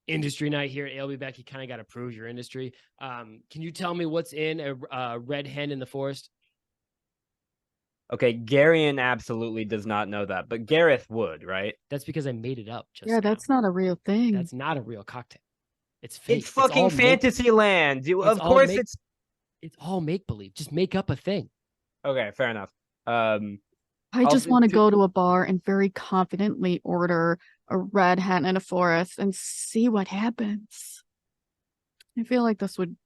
industry night here at Alebybeck, you kind of got to prove your industry. Can you tell me what's in a red hen in the forest? Okay, Garion absolutely does not know that, but Gareth would, right? That's because I made it up just Yeah, now. that's not a real thing. That's not a real cocktail. It's fake. It's fucking all fantasy land. it's Of all course make- it's It's all make believe. Just make up a thing. okay, fair enough. I I'll just do want to two- go to a bar and very confidently order a red hen in a forest and see what happens. I feel like this would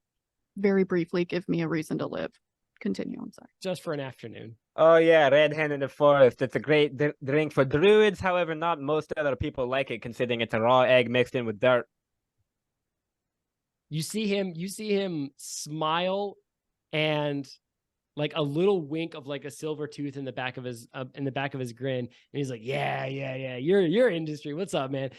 very briefly give me a reason to live. Continue, I'm sorry. Just for an afternoon. Oh yeah, red hen in the forest. It's a great drink for druids. However, not most other people like it, considering it's a raw egg mixed in with dirt. You see him smile and like a little wink of like a silver tooth in the back of his grin, and he's like, yeah, you're industry. What's up, man?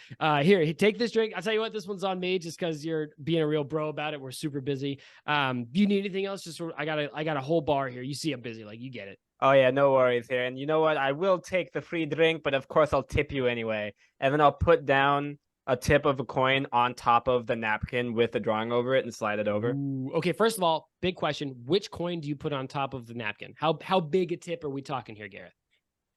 Here, take this drink. I'll tell you what, this one's on me just because you're being a real bro about it. We're super busy. Do you need anything else? Just I got a whole bar here. You see I'm busy, like you get it. Oh yeah, no worries here. And you know what? I will take the free drink, but of course I'll tip you anyway. And then I'll put down a tip of a coin on top of the napkin with a drawing over it and slide it over. Ooh, okay, first of all, big question. Which coin do you put on top of the napkin? How big a tip are we talking here, Gareth?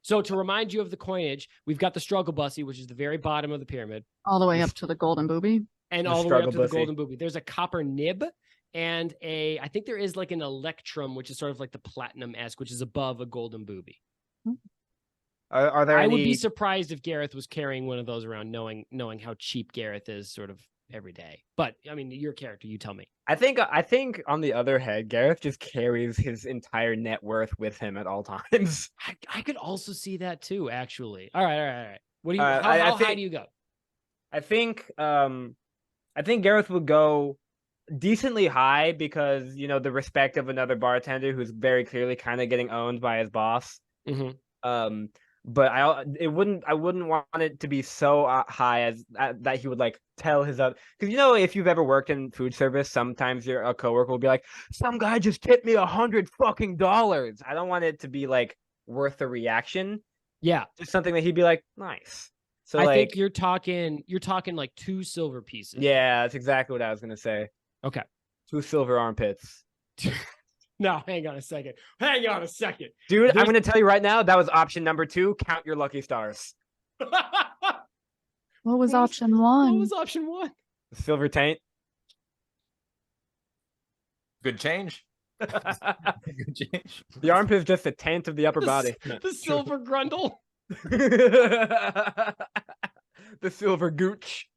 So to remind you of the coinage, we've got the struggle bussy, which is the very bottom of the pyramid. All the way up to the golden booby. And The all the way up struggle to the bussy. golden booby. There's a copper nib and I think there is like an electrum, which is sort of like the platinum-esque, which is above a golden booby. Are there I any... would be surprised if Gareth was carrying one of those around, knowing how cheap Gareth is sort of every day. But I mean, your character, you tell me. I think on the other hand, Gareth just carries his entire net worth with him at all times. I could also see that too, actually. All right. What do you? I How high think- do you go? I think Gareth would go decently high because, you know, the respect of another bartender who's very clearly kind of getting owned by his boss. Mm-hmm. But I wouldn't want it to be so high as that he would like tell his other, because you know, if you've ever worked in food service, sometimes a coworker will be like, some guy just tipped me $100 fucking dollars. I don't want it to be like worth the reaction. Yeah, Just something that he'd be like, nice. So I like, think you're talking like 2 silver pieces. yeah, that's exactly what I was gonna say. Okay. 2 silver armpits. No, hang on a second. Dude, I'm There's- gonna tell you right now, that was option number 2. Count your lucky stars. What was What was- option What one? was option 1? Silver taint. Good change. The Good change. armpit is just a taint of the upper body. The silver grundle. The silver gooch.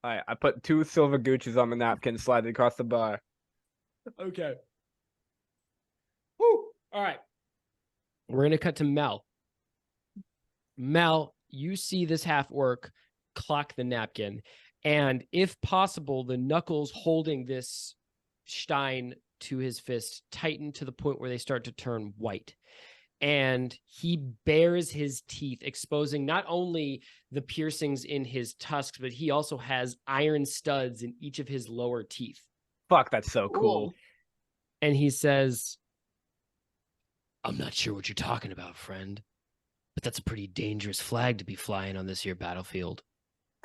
I put 2 silver Gooches on the napkin, slide it across the bar. Okay. Woo! All right. We're going to cut to Mel. Mel, you see this half orc clock the napkin, and if possible, the knuckles holding this stein to his fist tighten to the point where they start to turn white. And he bares his teeth, exposing not only the piercings in his tusks, but he also has iron studs in each of his lower teeth. Fuck, that's so cool. And he says, I'm not sure what you're talking about, friend, but that's a pretty dangerous flag to be flying on this here battlefield.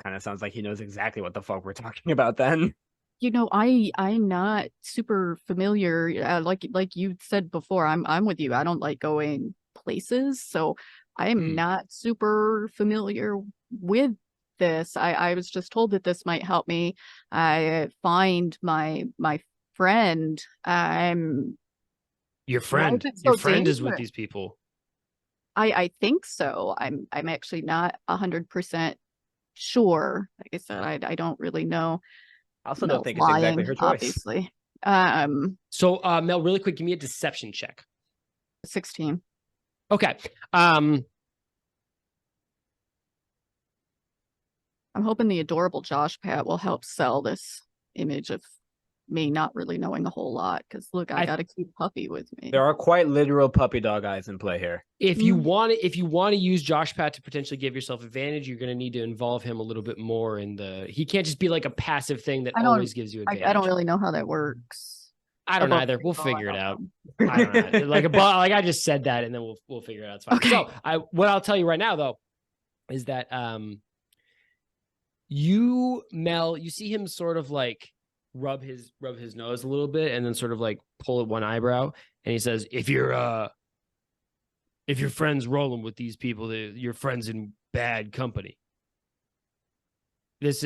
Kind of sounds like he knows exactly what the fuck we're talking about then. You know, I'm not super familiar. Like you said before, I'm with you. I don't like going places, so I am not super familiar with this. I was just told that this might help me find my friend. Your friend, is it your so friend is with dangerous? these people. I think so. I'm actually not 100% sure. Like I said, I don't really know. I also No don't think it's exactly flying, her choice. obviously. So, Mel, really quick, give me a deception check. 16. Okay. I'm hoping the adorable Josh Pat will help sell this image of me not really knowing a whole lot. Because look, I got a cute puppy with me. There are quite literal puppy dog eyes in play here. If you want to use Josh Pat to potentially give yourself advantage, you're going to need to involve him a little bit more in the. He can't just be like a passive thing that always gives you advantage. I don't really know how that works. I don't either. We'll figure it out. I don't know. Like I just said that, and then we'll figure it out. It's fine. Okay. So what I'll tell you right now though is that you, Mel, you see him sort of like rub his nose a little bit, and then sort of like pull at one eyebrow, and he says, "If your friend's rolling with these people, your friend's in bad company. It's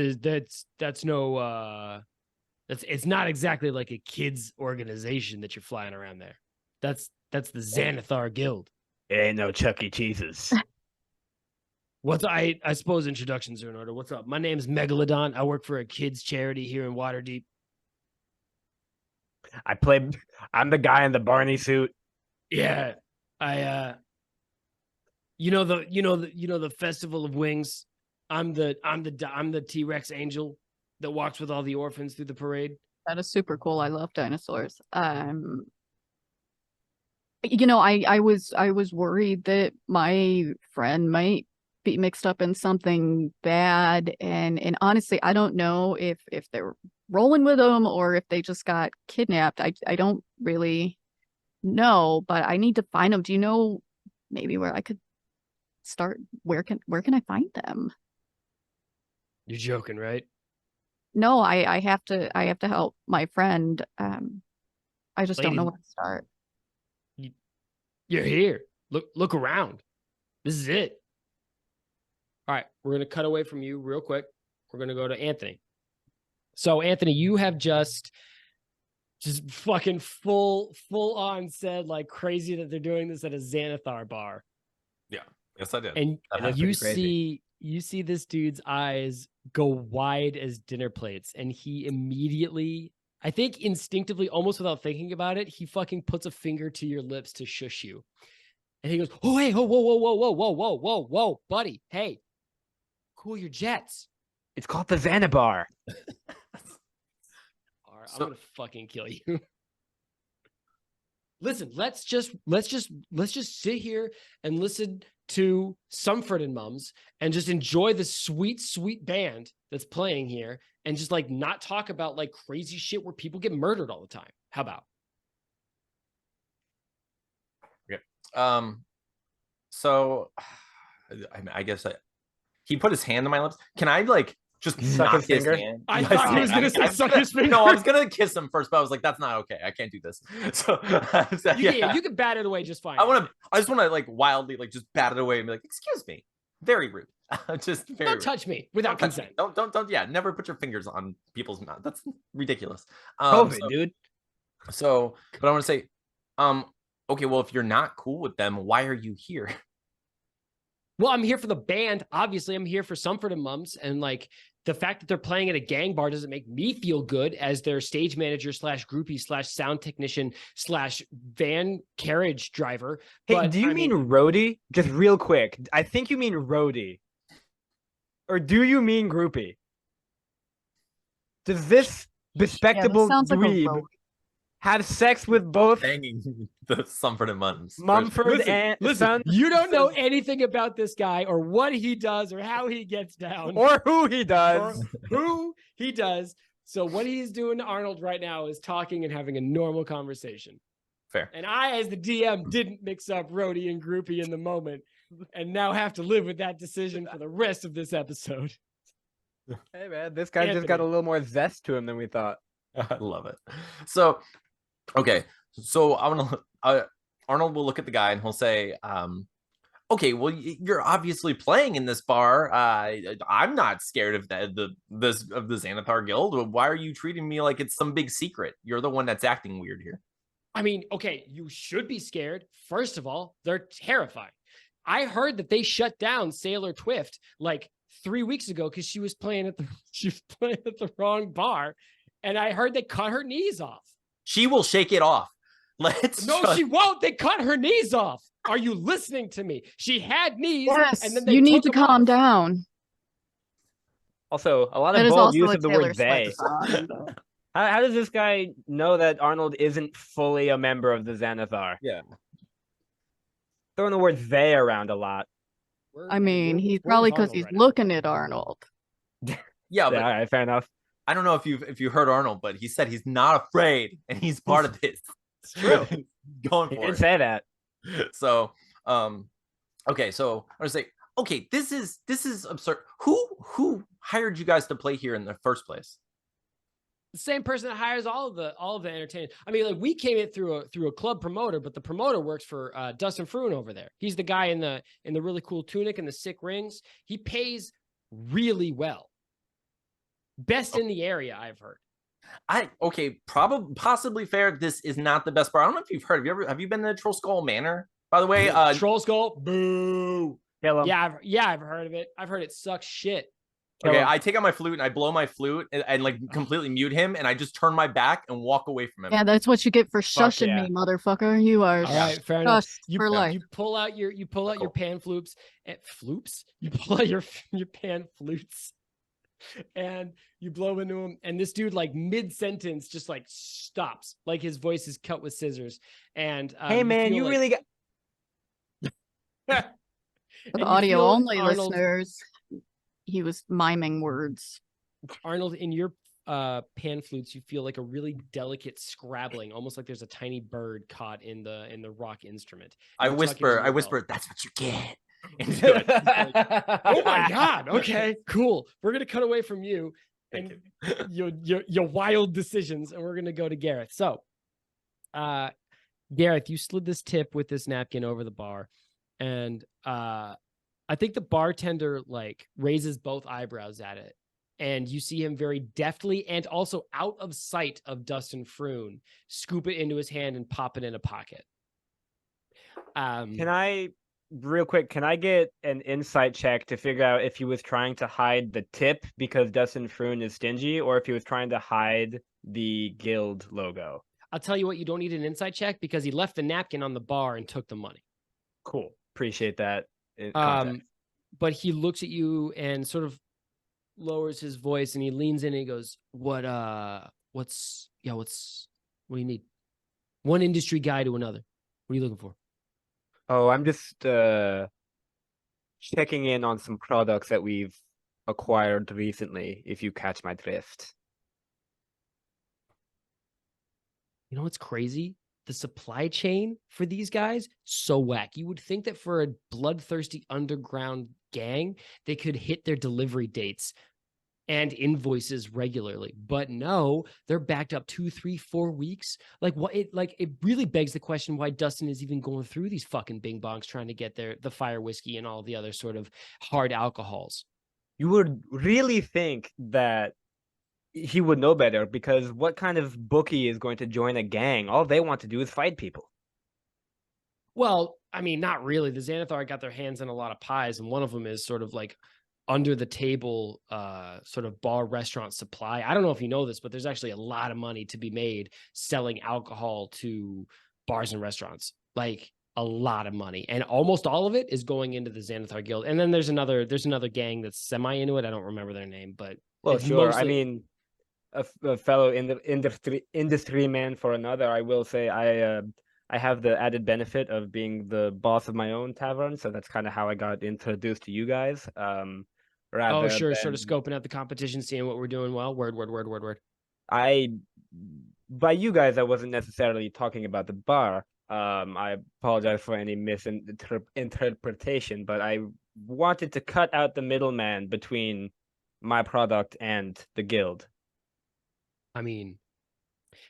not exactly like a kids organization that you're flying around there. That's the Xanathar Guild. It ain't no Chuck E. Cheese's. I suppose introductions are in order. What's up? My name's Megalodon. I work for a kids charity here in Waterdeep. I'm the guy in the Barney suit. Yeah. You know the Festival of Wings. I'm the T-Rex angel that walks with all the orphans through the parade. That is super cool. I love dinosaurs. You know, I was worried that my friend might be mixed up in something bad, and honestly, I don't know if they're rolling with them or if they just got kidnapped. I don't really know, but I need to find them. Do you know maybe where I could start? Where can I find them? You're joking, right? No, I have to help my friend. I just don't know where to start. You're here. Look around. This is it. All right, we're gonna cut away from you real quick. We're gonna go to Anthony. So Anthony, you have just fucking full on said like crazy that they're doing this at a Xanathar bar. Yeah, yes, I did. And That's you pretty crazy. see this dude's eyes go wide as dinner plates, and he immediately, I think instinctively, almost without thinking about it, he fucking puts a finger to your lips to shush you. And he goes, "Oh, hey, oh, whoa, buddy, hey, cool your jets." It's called the Xanabar. I'm gonna fucking kill you. Listen, let's just sit here and listen to Sumford and Mums and just enjoy the sweet band that's playing here, and just like not talk about like crazy shit where people get murdered all the time. How about? Yeah. So I guess he put his hand on my lips. Can I like just Suck knock his his finger? hand? I thought he was gonna say suck his finger. No, I was gonna kiss him first, but I was like, that's not okay. I can't do this. So You can bat it away just fine. I just want to like wildly like just bat it away and be like, excuse me. Very rude. Just very Don't rude. touch me without Don't touch me. consent. Don't. Yeah, never put your fingers on people's mouth. That's ridiculous. Dude. So, but I want to say, okay, well, if you're not cool with them, why are you here? Well, I'm here for the band. Obviously, I'm here for Sumford and Mums, and like the fact that they're playing at a gang bar doesn't make me feel good as their stage manager / groupie / sound technician / van carriage driver. Hey, But, do you I mean roadie? Just real quick. I think you mean roadie. Or do you mean groupie? Does this bespectable sounds like a dweeb road. have sex with both Banging the Mumford and Sons. Mumford and Listen, Sons, you don't know anything about this guy or what he does or how he gets down or who he or does? who he does. So what he's doing to Arnold right now is talking and having a normal conversation. Fair. And I, as the DM, didn't mix up roadie and groupie in the moment and now have to live with that decision for the rest of this episode. Hey man, this guy just got a Anthony. little more zest to him than we thought. I love it. So, okay. So Arnold will look at the guy and he'll say, okay, well, you're obviously playing in this bar. I'm not scared of the Xanathar Guild. Why are you treating me like it's some big secret? You're the one that's acting weird here. I mean, okay, you should be scared. First of all, they're terrified. I heard that they shut down Saylor Twift like 3 weeks ago because she was playing at the wrong bar, and I heard they cut her knees off. She will shake it off. She won't. They cut her knees off. Are you listening to me? She had knees, Yes, and then they you need to took them calm off. down. Also, a lot That of is bold also use a of the Taylor word they. Swift song, though. How does this guy know that Arnold isn't fully a member of the Xanathar? Yeah. Throwing the word they around a lot. I mean, he's We're probably with because Arnold he's right now. looking at Arnold. Yeah, Yeah, but all right, fair enough. I don't know if you heard Arnold, but he said he's not afraid and he's part of this. It's true. Going He for did it. say that. So, okay, so I'm gonna say, okay, this is absurd. Who hired you guys to play here in the first place? The same person that hires all of the entertainers. I mean, like we came in through a club promoter, but the promoter works for Dustin Froon over there. He's the guy in the really cool tunic and the sick rings. He pays really well. Best in the area, I've heard. Probably possibly fair. This is not the best bar. I don't know if you've heard. Have you been to Troll Skull Manor? By the way, Troll Skull, boo. Kill him. I've heard of it. I've heard it sucks shit. okay, I take out my flute and I blow my flute and like completely mute him, and I just turn my back and walk away from him. Yeah, that's what you get for shushing yeah. me, motherfucker. You are All right, fair enough. shushed for life. You pull out your Cool. pan flutes and floops. You pull out your pan flutes and you blow into him. And this dude, like mid sentence, just like stops, like his voice is cut with scissors. And Hey man, you really got For the and you audio feel only Arnold's- listeners, he was miming words. Arnold, in your pan flutes, you feel like a really delicate scrabbling, almost like there's a tiny bird caught in the rock instrument. I You tuck it into your belt. whisper, that's what you get. Into it. Oh my god! Okay, cool. We're gonna cut away from you and your wild decisions, and we're gonna go to Gareth. So, Gareth, you slid this tip with this napkin over the bar, and I think the bartender like raises both eyebrows at it, and you see him very deftly and also out of sight of Dustin Froon scoop it into his hand and pop it in a pocket. Can I real quick, can I get an insight check to figure out if he was trying to hide the tip because Dustin Froon is stingy, or if he was trying to hide the guild logo? I'll tell you what, you don't need an insight check because he left the napkin on the bar and took the money. Cool. Appreciate that. Context. But he looks at you and sort of lowers his voice and he leans in and he goes, what do you need? One industry guy to another. What are you looking for? Oh, I'm just checking in on some products that we've acquired recently, if you catch my drift. You know what's crazy? The supply chain for these guys, so whack. You would think that for a bloodthirsty underground gang, they could hit their delivery dates and invoices regularly. But no, they're backed up 2, 3, 4 weeks. Like it really begs the question why Dustin is even going through these fucking bing bongs trying to get the fire whiskey and all the other sort of hard alcohols. You would really think that he would know better, because what kind of bookie is going to join a gang? All they want to do is fight people. Well, I mean, not really. The Xanathar got their hands in a lot of pies, and one of them is sort of like under the table sort of bar restaurant supply. I don't know if you know this, but there's actually a lot of money to be made selling alcohol to bars and restaurants, like a lot of money, and almost all of it is going into the Xanathar Guild. And then there's another gang that's semi into it. I don't remember their name, but Well, it's sure. I mostly- mean, a fellow in the industry man for another, I will say I have the added benefit of being the boss of my own tavern, so that's kind of how I got introduced to you guys. oh Rather sure, than sort of scoping out the competition, seeing what we're doing well. Word. by you guys, I wasn't necessarily talking about the bar. I apologize for any misinterpretation, but I wanted to cut out the middleman between my product and the guild. I mean,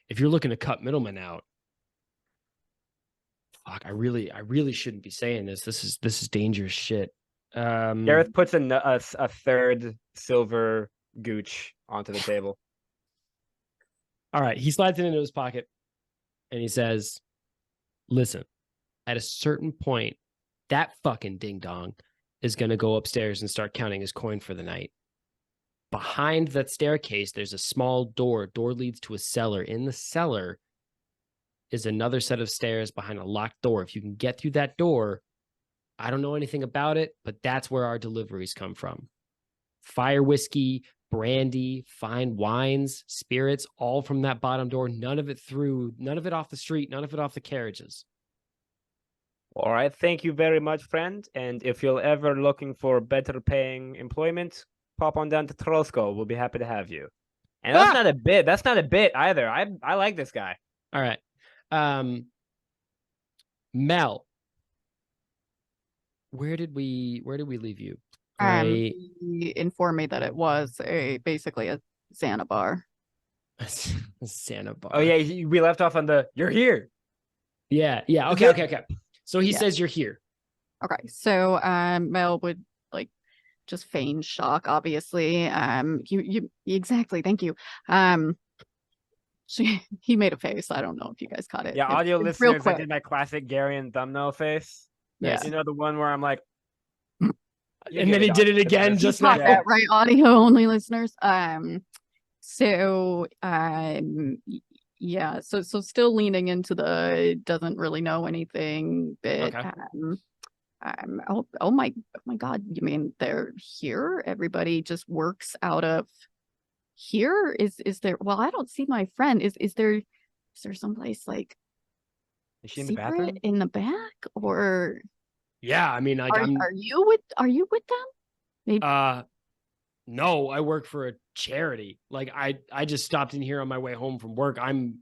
if you're looking to cut middlemen out, fuck, I really shouldn't be saying this. This is dangerous shit. Gareth puts a third silver gooch onto the table. All right, he slides it into his pocket and he says, listen, at a certain point, that fucking ding dong is going to go upstairs and start counting his coin for the night. Behind that staircase, there's a small door. Door leads to a cellar. In the cellar is another set of stairs behind a locked door. If you can get through that door, I don't know anything about it, but that's where our deliveries come from. Fire whiskey, brandy, fine wines, spirits, all from that bottom door. None of it off the street, none of it off the carriages. All right, thank you very much, friend. And if you're ever looking for better paying employment, pop on down to Trollskull. We'll be happy to have you. And that's not a bit. That's not a bit either. I like this guy. All right. Mel, where did we leave you? He informed me that it was basically a Xana bar. Santa bar. Oh yeah, we left off on the you're here. Yeah. Okay. So he says you're here. Okay, so Mel would like just feign shock, obviously. You exactly, thank you. He made a face. I don't know if you guys caught it. Yeah, audio it's real listeners, I quick. did my classic Garion thumbnail face. Yeah. You know, the one where I'm like, And then he did it again, You just caught now. that, right, audio only listeners. Yeah, so still leaning into the doesn't really know anything bit. Okay. Oh my God, you mean they're here? Everybody just works out of here? Is there, well, I don't see my friend. Is there someplace like is she in the secret bathroom? in the back? Or Yeah, I mean, like are you with them? Maybe no, I work for a charity. Like I just stopped in here on my way home from work. I'm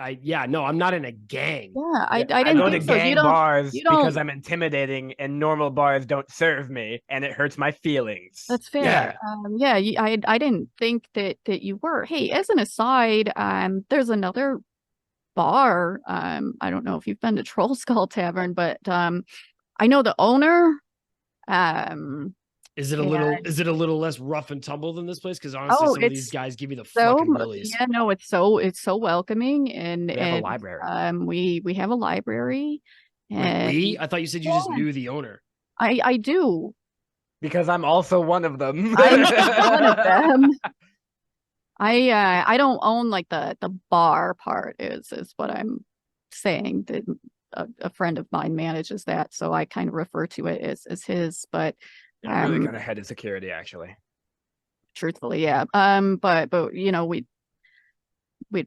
not in a gang. yeah, I I didn't go to think so. gang bars you because don't- I'm intimidating, and normal bars don't serve me, and it hurts my feelings. That's fair. I didn't think that you were. Hey, as an aside, there's another bar. I don't know if you've been to Troll Skull Tavern, but I know the owner. Is it a little less rough and tumble than this place? Because honestly, Oh, some of these it's guys give you the so fucking willies. yeah, no, it's so welcoming, and We have a library. we have a library, and Wait, I thought you said you just Yeah. knew the owner. I do. Because I'm also one of them. I'm one of them. I don't own like the bar part is what I'm saying. That a friend of mine manages that, so I kind of refer to it as his. But I'm really kind of head of security, actually. truthfully, yeah. But you know, we'd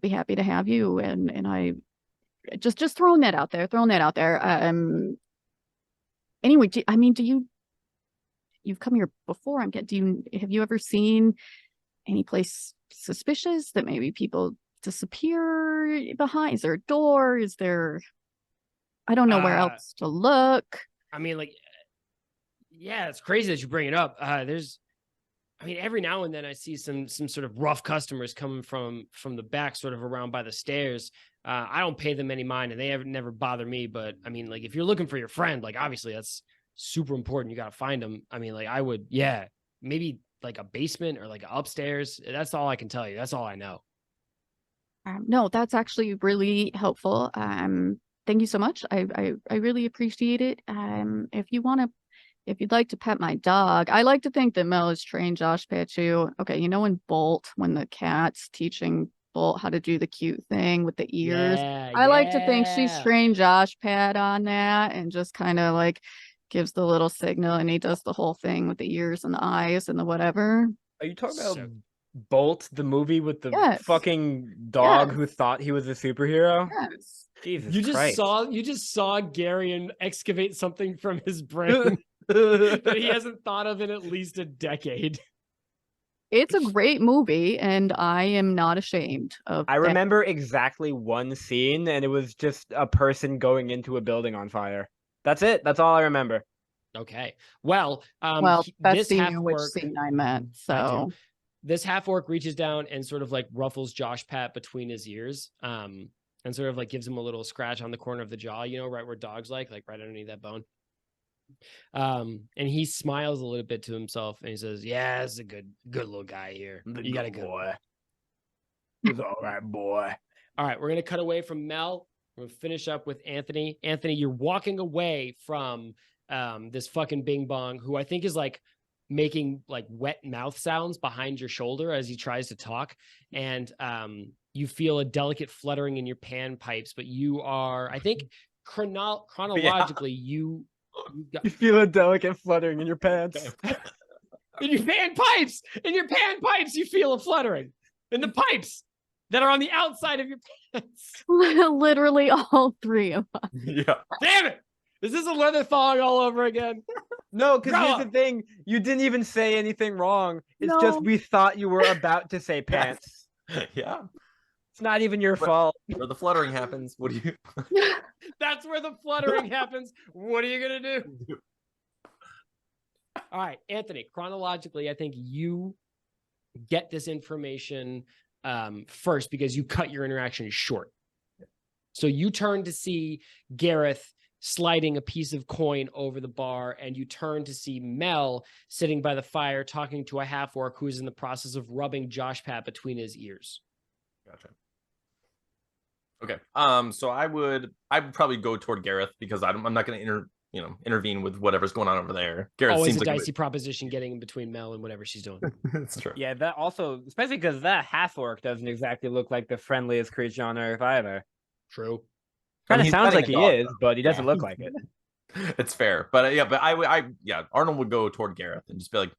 be happy to have you, and I just throwing that out there. Anyway, you've come here before? Have you ever seen any place suspicious that maybe people disappear behind? Is there a door? Is there? I don't know where else to look. I mean, like, yeah, it's crazy that you bring it up. Every now and then I see some sort of rough customers coming from the back, sort of around by the stairs. I don't pay them any mind, and they never bother me. But I mean, like, if you're looking for your friend, like, obviously that's super important. You got to find them. I mean, like, I would, yeah, maybe like a basement or like upstairs. That's all I can tell you. That's all I know. No, that's actually really helpful. Thank you so much. I really appreciate it. If you want to if you'd like to pet my dog, I like to think that Mel has trained Josh Pachu. Okay, you know in Bolt, when the cat's teaching Bolt how to do the cute thing with the ears. I like to think she's trained Josh Pat on that and just kind of like gives the little signal and he does the whole thing with the ears and the eyes and the whatever. Are you talking about So- Bolt, the movie with the Yes. fucking dog Yes. who thought he was a superhero? Yes. Jesus You just Christ. saw Garion excavate something from his brain that he hasn't thought of in at least a decade. It's a great movie and I am not ashamed of I that. remember exactly one scene, and it was just a person going into a building on fire. That's it. That's all I remember. Okay. Well, Well, that's this the half which orc, scene I meant. I So this half orc reaches down and sort of like ruffles Josh Pat between his ears, and sort of like gives him a little scratch on the corner of the jaw, you know, right where dogs like right underneath that bone. And he smiles a little bit to himself and he says, "Yeah, it's a good little guy here. You got a good one." He's all right, boy. All right, we're gonna cut away from Mel. We're gonna finish up with Anthony. Anthony, you're walking away from this fucking Bing Bong, who I think is like making like wet mouth sounds behind your shoulder as he tries to talk, and you feel a delicate fluttering in your panpipes, but you are, I think, chronologically, you got You feel a delicate fluttering in your pants. in your panpipes. In your panpipes, you feel a fluttering in the pipes that are on the outside of your pants. literally all three of us. Yeah. Damn it! Is this a leather thong all over again? No, because Grow here's up. the thing. You didn't even say anything wrong. It's No. just we thought you were about to say pants. Yeah. It's not even your But- fault. Where the fluttering happens, what do you That's where the fluttering happens. What are you gonna do? All right, Anthony, chronologically, I think you get this information first because you cut your interaction short. So you turn to see Gareth sliding a piece of coin over the bar, and you turn to see Mel sitting by the fire talking to a half orc who is in the process of rubbing Josh Pat between his ears. Gotcha. Okay. So I'd probably go toward Gareth because I'm not going to intervene with whatever's going on over there. Gareth Always seems a like dicey proposition getting in between Mel and whatever she's doing. That's true. Yeah, that also, especially because that half orc doesn't exactly look like the friendliest creature on earth either. True. Kind of he's sounds petting like a he dog, is, but he doesn't look like it. It's fair, but Arnold would go toward Gareth and just be like,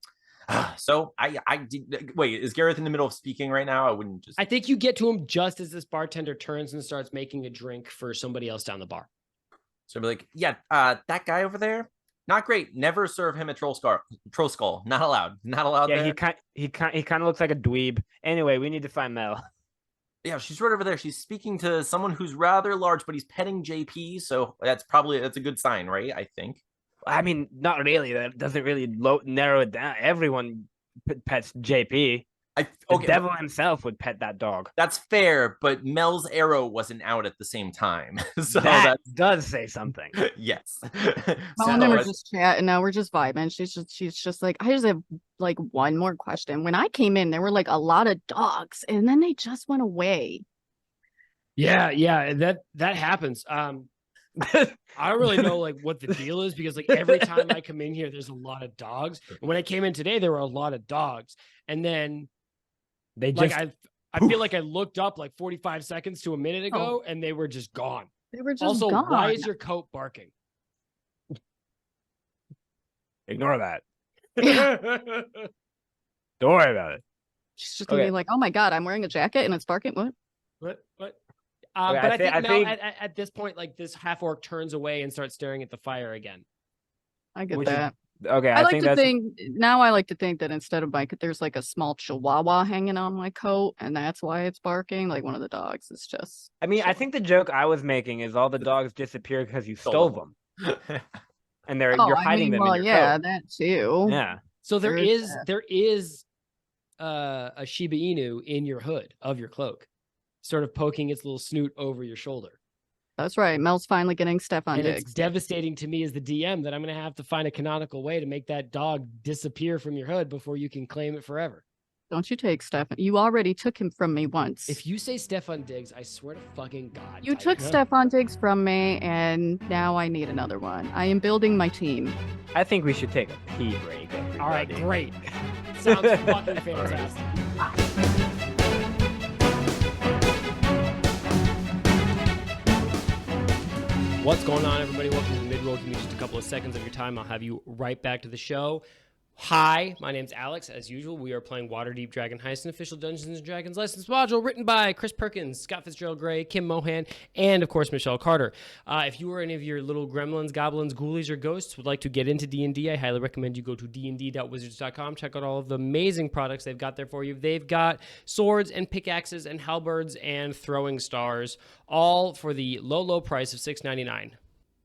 so I did. Wait, is Gareth in the middle of speaking right now? I wouldn't just. I think you get to him just as this bartender turns and starts making a drink for somebody else down the bar. So I'd be like, yeah, that guy over there, not great. Never serve him a troll skull. Not allowed. Not allowed. Yeah, there. he kind of looks like a dweeb. Anyway, we need to find Mel. Yeah, she's right over there. She's speaking to someone who's rather large, but he's petting JP, so that's a good sign, right? I think. I mean, not really. That doesn't really narrow it down. Everyone pets JP. The Okay, devil himself would pet that dog. that's fair, but Mel's arrow wasn't out at the same time, so That does say something. yes. Mel and I were just chatting. Now we're just vibing. She's just like, I just have like one more question. When I came in, there were like a lot of dogs, and then they just went away. Yeah, that happens. I don't really know like what the deal is because like every time I come in here, there's a lot of dogs. And when I came in today, there were a lot of dogs. And then They like just I feel like I looked up like 45 seconds to a minute ago and they were just gone. They were just Also, gone. why is your coat barking? ignore that. Yeah. Don't worry about it. She's just gonna Okay. be like, oh my god, I'm wearing a jacket and it's barking. What? What? Okay, But I think, I Mel, think- at this point, like this half orc turns away and starts staring at the fire again. I get Which is- that. Okay, I I like think to that's think now. I like to think that instead of my, there's like a small chihuahua hanging on my coat, and that's why it's barking. Like one of the dogs is just. I mean, I think the joke I was making is all the dogs disappeared because you stole them, and you're Oh, hiding them well, in your yeah, coat. that too. Yeah. So there There's is a Shiba Inu in your hood of your cloak, sort of poking its little snoot over your shoulder. That's right. Mel's finally getting Stefan And it's Diggs. devastating to me as the DM that I'm going to have to find a canonical way to make that dog disappear from your hood before you can claim it forever. Don't you take Stefan? You already took him from me once. If you say Stefan Diggs, I swear to fucking God. You took Diana. Stefan Diggs from me, and now I need another one. I am building my team. I think we should take a pee break. All right, everybody. great. Sounds fucking fantastic. What's going on, everybody? Welcome to the Mid-Roll. Give me just a couple of seconds of your time. I'll have you right back to the show. Hi, my name's Alex. As usual, we are playing Waterdeep Dragon Heist, an official Dungeons & Dragons licensed module written by Chris Perkins, Scott Fitzgerald Gray, Kim Mohan, and, of course, Michelle Carter. If you or any of your little gremlins, goblins, ghoulies, or ghosts would like to get into D&D, I highly recommend you go to dnd.wizards.com. Check out all of the amazing products they've got there for you. They've got swords and pickaxes and halberds and throwing stars, all for the low, low price of $6.99.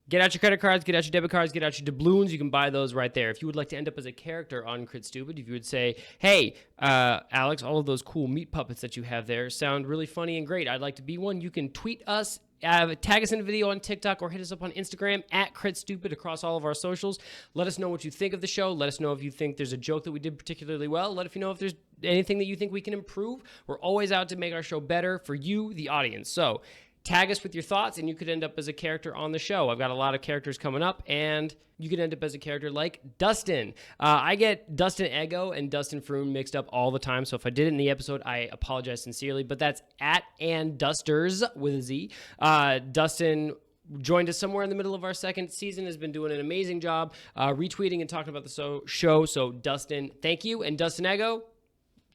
Get out your credit cards, get out your debit cards, get out your doubloons. You can buy those right there. If you would like to end up as a character on Crit Stupid, if you would say, hey, Alex, all of those cool meat puppets that you have there sound really funny and great. I'd like to be one. You can tweet us, tag us in a video on TikTok, or hit us up on Instagram at Crit Stupid across all of our socials. Let us know what you think of the show. Let us know if you think there's a joke that we did particularly well. Let us know if there's anything that you think we can improve. We're always out to make our show better for you, the audience. So tag us with your thoughts, and you could end up as a character on the show. I've got a lot of characters coming up, and you could end up as a character like Dustin. I get Dustin Ego and Dustin Froome mixed up all the time, so if I did it in the episode, I apologize sincerely, but that's at and Dusters with a Z. Dustin joined us somewhere in the middle of our second season, has been doing an amazing job retweeting and talking about the show, so Dustin, thank you, and Dustin Ego,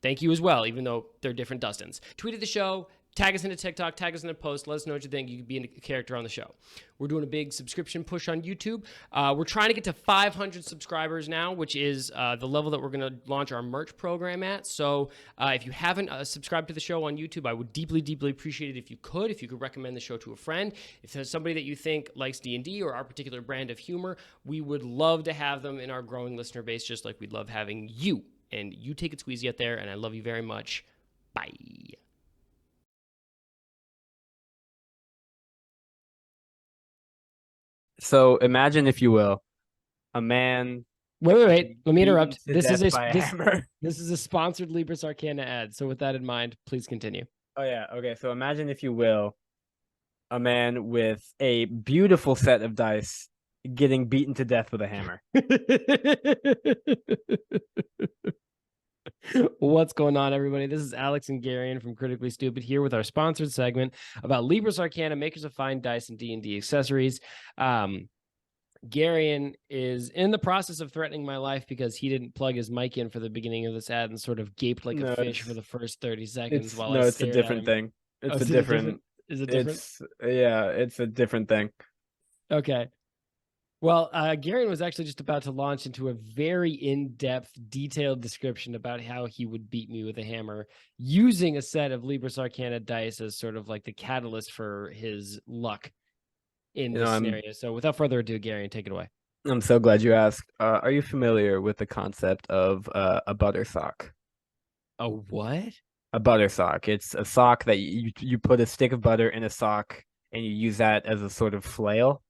thank you as well, even though they're different Dustins. Tweeted the show, tag us into TikTok, tag us in a post, let us know what you think. You could be a character on the show. We're doing a big subscription push on YouTube. We're trying to get to 500 subscribers now, which is the level that we're going to launch our merch program at. So if you haven't subscribed to the show on YouTube, I would deeply, deeply appreciate it if you could recommend the show to a friend. If there's somebody that you think likes D&D or our particular brand of humor, we would love to have them in our growing listener base, just like we'd love having you. And you take it squeezy out there, and I love you very much. Bye. So imagine, if you will, a man. Wait. Let me interrupt. beaten to This is death by a hammer. this is a sponsored Libris Arcana ad. So with that in mind, please continue. Oh yeah, okay. So imagine, if you will, a man with a beautiful set of dice getting beaten to death with a hammer. What's going on, everybody? This is Alex and Garion from Critically Stupid here with our sponsored segment about Libris Arcana, makers of fine dice and D&D accessories. Garion is in the process of threatening my life because he didn't plug his mic in for the beginning of this ad and sort of gaped like a fish for the first 30 seconds while I it's a stared at different him. thing. It's Oh, a different. Is it different? It's a different thing. Okay. Well, Garion was actually just about to launch into a very in-depth, detailed description about how he would beat me with a hammer using a set of Libris Arcana dice as sort of like the catalyst for his luck in this scenario. So without further ado, Garion, take it away. I'm so glad you asked. Are you familiar with the concept of a butter sock? A what? A butter sock. It's a sock that you put a stick of butter in a sock and you use that as a sort of flail.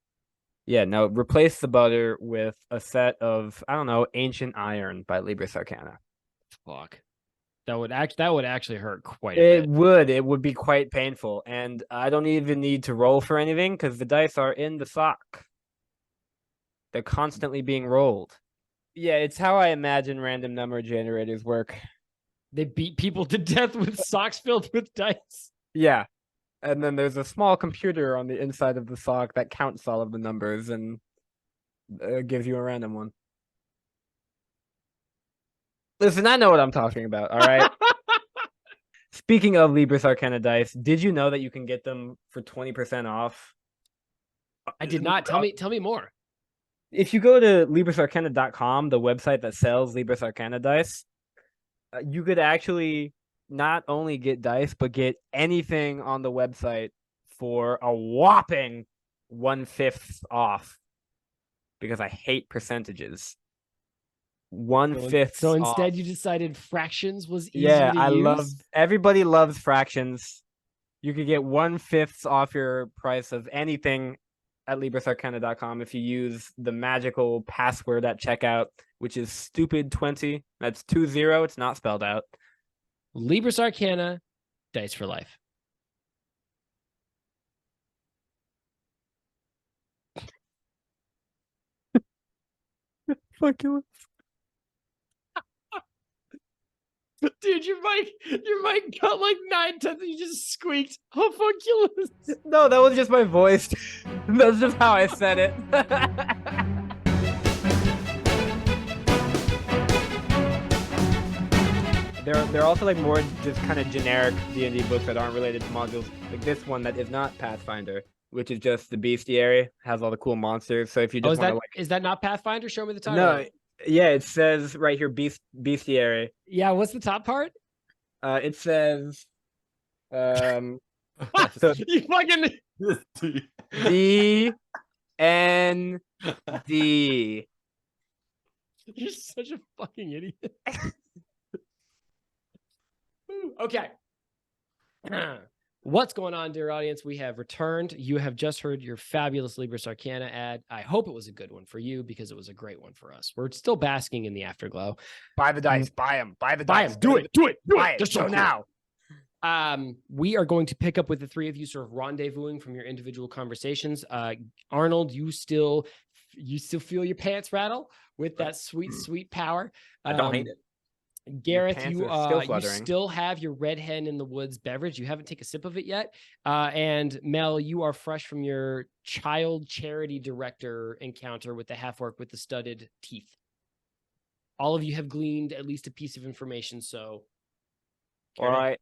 Yeah, no, replace the butter with a set of, I don't know, ancient iron by Libris Arcana. Fuck. That would actually hurt quite a bit. It would be quite painful, and I don't even need to roll for anything because the dice are in the sock. They're constantly being rolled. Yeah, it's how I imagine random number generators work. They beat people to death with socks filled with dice. Yeah. And then there's a small computer on the inside of the sock that counts all of the numbers and gives you a random one. Listen, I know what I'm talking about, all right? Speaking of Libris Arcana dice, did you know that you can get them for 20% off? I did not. Tell me more. If you go to LibrisArcana.com, the website that sells Libris Arcana dice, you could actually not only get dice, but get anything on the website for a whopping 1/5 off. Because I hate percentages. 1/5. So instead, off. you decided fractions was easier to use? Everybody loves fractions. You could get 1/5 off your price of anything at LibrisArcana.com if you use the magical password at checkout, which is stupid20. That's 20. It's not spelled out. Libris Arcana, dice for life. Fuck you. Dude, your mic got like 9/10 and you just squeaked. Oh, fuck you. No, that was just my voice. That's just how I said it. There are also like more just kind of generic D&D books that aren't related to modules. Like this one that is not Pathfinder, which is just the bestiary, has all the cool monsters. So if you just want to like, is that not Pathfinder? Show me the title. no, yeah, it says right here bestiary. Yeah, what's the top part? It says, so You fucking D&D. You're such a fucking idiot. Okay. What's going on, dear audience? We have returned. You have just heard your fabulous Libris Arcana ad. I hope it was a good one for you because it was a great one for us. We're still basking in the afterglow. Buy the dice. Buy them. Buy the Buy dice. them. Do it. Do it. Do Buy it. it. Just so Go cool. now. We are going to pick up with the three of you sort of rendezvousing from your individual conversations. Arnold, you still feel your pants rattle with that sweet power. I don't hate it. Gareth, pants you are still you fluttering. still have your red hen in the woods beverage. You haven't taken a sip of it yet. And Mel, you are fresh from your child charity director encounter with the half orc with the studded teeth. All of you have gleaned at least a piece of information. So, All right.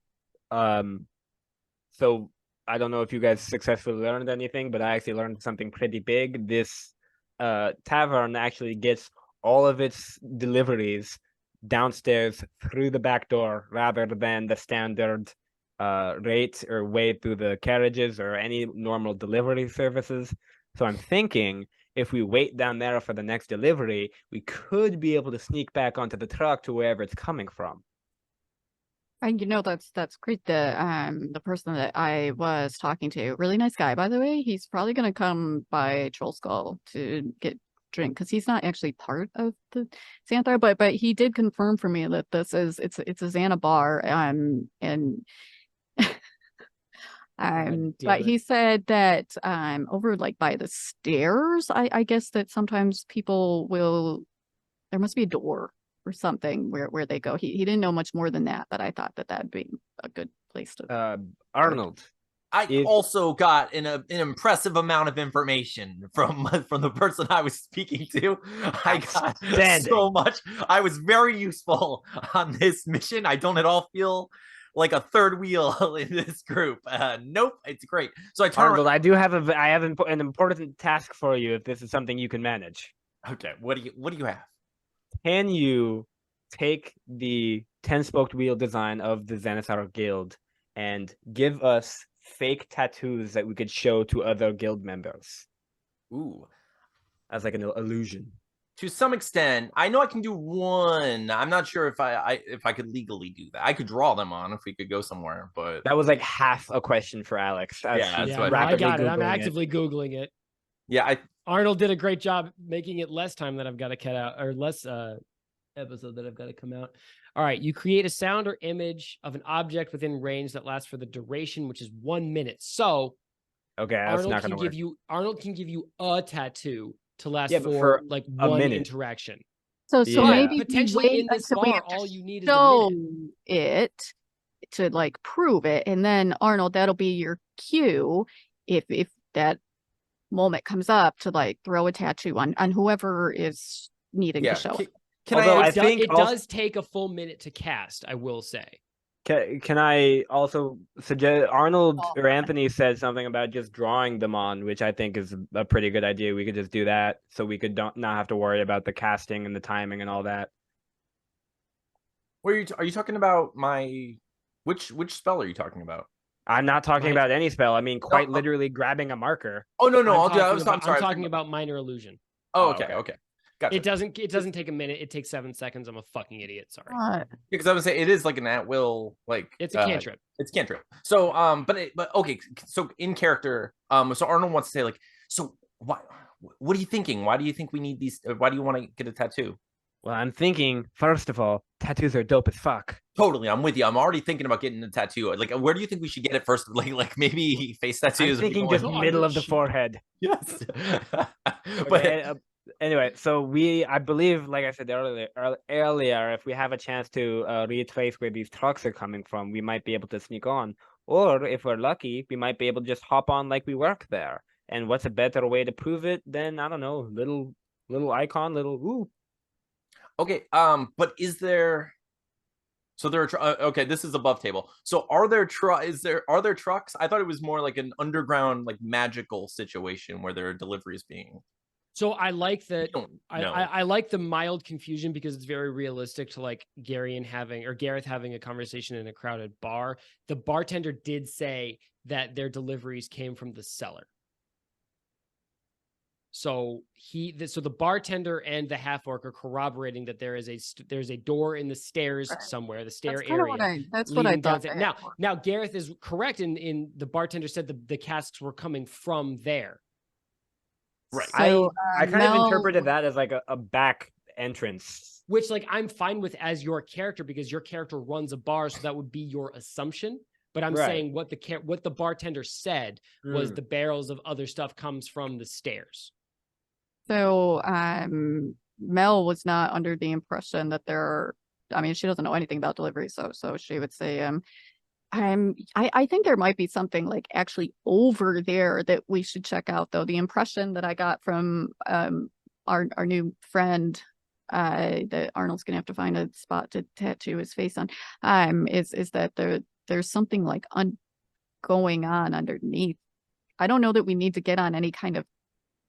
So I don't know if you guys successfully learned anything, but I actually learned something pretty big. This tavern actually gets all of its deliveries downstairs through the back door rather than the standard rate or way through the carriages or any normal delivery services. So I'm thinking if we wait down there for the next delivery, we could be able to sneak back onto the truck to wherever it's coming from. And that's great. The person that I was talking to, really nice guy, by the way. He's probably gonna come by Troll Skull to get drink because he's not actually part of the Xanathar, but he did confirm for me that it's a Xana bar. And but he said that over like by the stairs, I guess that sometimes people there must be a door or something where they go. He didn't know much more than that, but I thought that that'd be a good place to. Arnold. I also got an impressive amount of information from the person I was speaking to. I got so much. I was very useful on this mission. I don't at all feel like a third wheel in this group. Nope, it's great. So Arnold, I have an important task for you if this is something you can manage. Okay, what do you have? Can you take the 10-spoked wheel design of the Xanathar Guild and give us fake tattoos that we could show to other guild members? Ooh, as like an illusion. To some extent, I know I can do one. I'm not sure if I could legally do that. I could draw them on if we could go somewhere, but that was like half a question for Alex. Yeah, I got it. I'm Googling actively Googling it. Yeah, Arnold did a great job making it less time that I've got to cut out, or less episode that I've got to come out. All right, you create a sound or image of an object within range that lasts for the duration, which is 1 minute. So, okay, that's Arnold not can gonna give work. you Arnold can give you a tattoo to last for like a one minute. interaction. So Yeah. maybe Potentially we in wait this until we bar, have to all you need is a show minute. it to like prove it, and then Arnold, that'll be your cue if that moment comes up to like throw a tattoo on whoever is needing to show it. Although I It think does take a full minute to cast, I will say. Can I also suggest Arnold or Anthony said something about just drawing them on, which I think is a pretty good idea. We could just do that so we could not have to worry about the casting and the timing and all that. Are you talking about my which spell are you talking about? I'm not talking about any spell. I mean, quite literally grabbing a marker. Oh no, I'll do that. I'm I'm sorry. I'm talking about minor illusion. Oh, okay. Gotcha. It doesn't take a minute. It takes 7 seconds. I'm a fucking idiot. Sorry. Because I would say it is like an at will, like It's a cantrip. It's cantrip. So but okay. So in character, so Arnold wants to say like, so what are you thinking? Why do you think we need these? Why do you want to get a tattoo? Well, I'm thinking, first of all, tattoos are dope as fuck. Totally, I'm with you. I'm already thinking about getting a tattoo. Like, where do you think we should get it first? Like maybe face tattoos. I'm thinking just middle of the forehead. Yes. But Anyway, so I believe, like I said earlier, if we have a chance to retrace where these trucks are coming from, we might be able to sneak on. Or if we're lucky, we might be able to just hop on like we work there. And what's a better way to prove it than, I don't know, little icon, little ooh. Okay, but is there? So there are okay. This is above table. So are there trucks? I thought it was more like an underground, like magical situation where there are deliveries being. So I like that. I don't know. I like the mild confusion because it's very realistic to like Gareth having a conversation in a crowded bar. The bartender did say that their deliveries came from the cellar. So the bartender and the half orc are corroborating that there's a door in the stairs Right. somewhere, the stair That's kind of area. that's what I leading thought. downstairs. Now Gareth is correct in the bartender said the casks were coming from there. Right. So, I kind of Mel- interpreted that as like a back entrance. Which like I'm fine with as your character because your character runs a bar, so that would be your assumption. But I'm Right. saying what the bartender said was the barrels of other stuff comes from the stairs. So, Mel was not under the impression that I mean, she doesn't know anything about delivery, so she would say, I think there might be something like actually over there that we should check out, though. The impression that I got from our new friend that Arnold's gonna have to find a spot to tattoo his face on, is that there's something like going on underneath. I don't know that we need to get on any kind of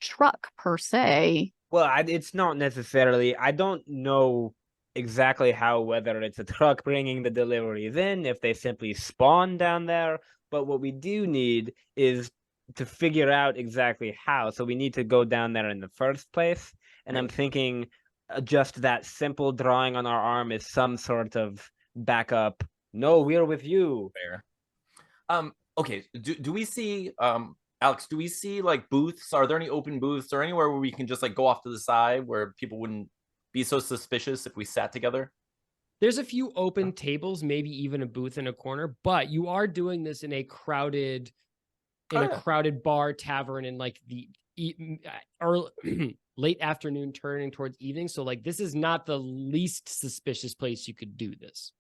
truck per se. Well, it's not necessarily. I don't know exactly how, whether it's a truck bringing the deliveries in, if they simply spawn down there. But what we do need is to figure out exactly how. So we need to go down there in the first place. And I'm thinking just that simple drawing on our arm is some sort of backup. No, we're with you. Fair. Okay. Do we see Alex, do we see like booths? Are there any open booths or anywhere where we can just like go off to the side where people wouldn't be so suspicious if we sat together? There's a few open tables, maybe even a booth in a corner, but you are doing this in a crowded bar, tavern, in like the early, late afternoon turning towards evening. So like this is not the least suspicious place you could do this.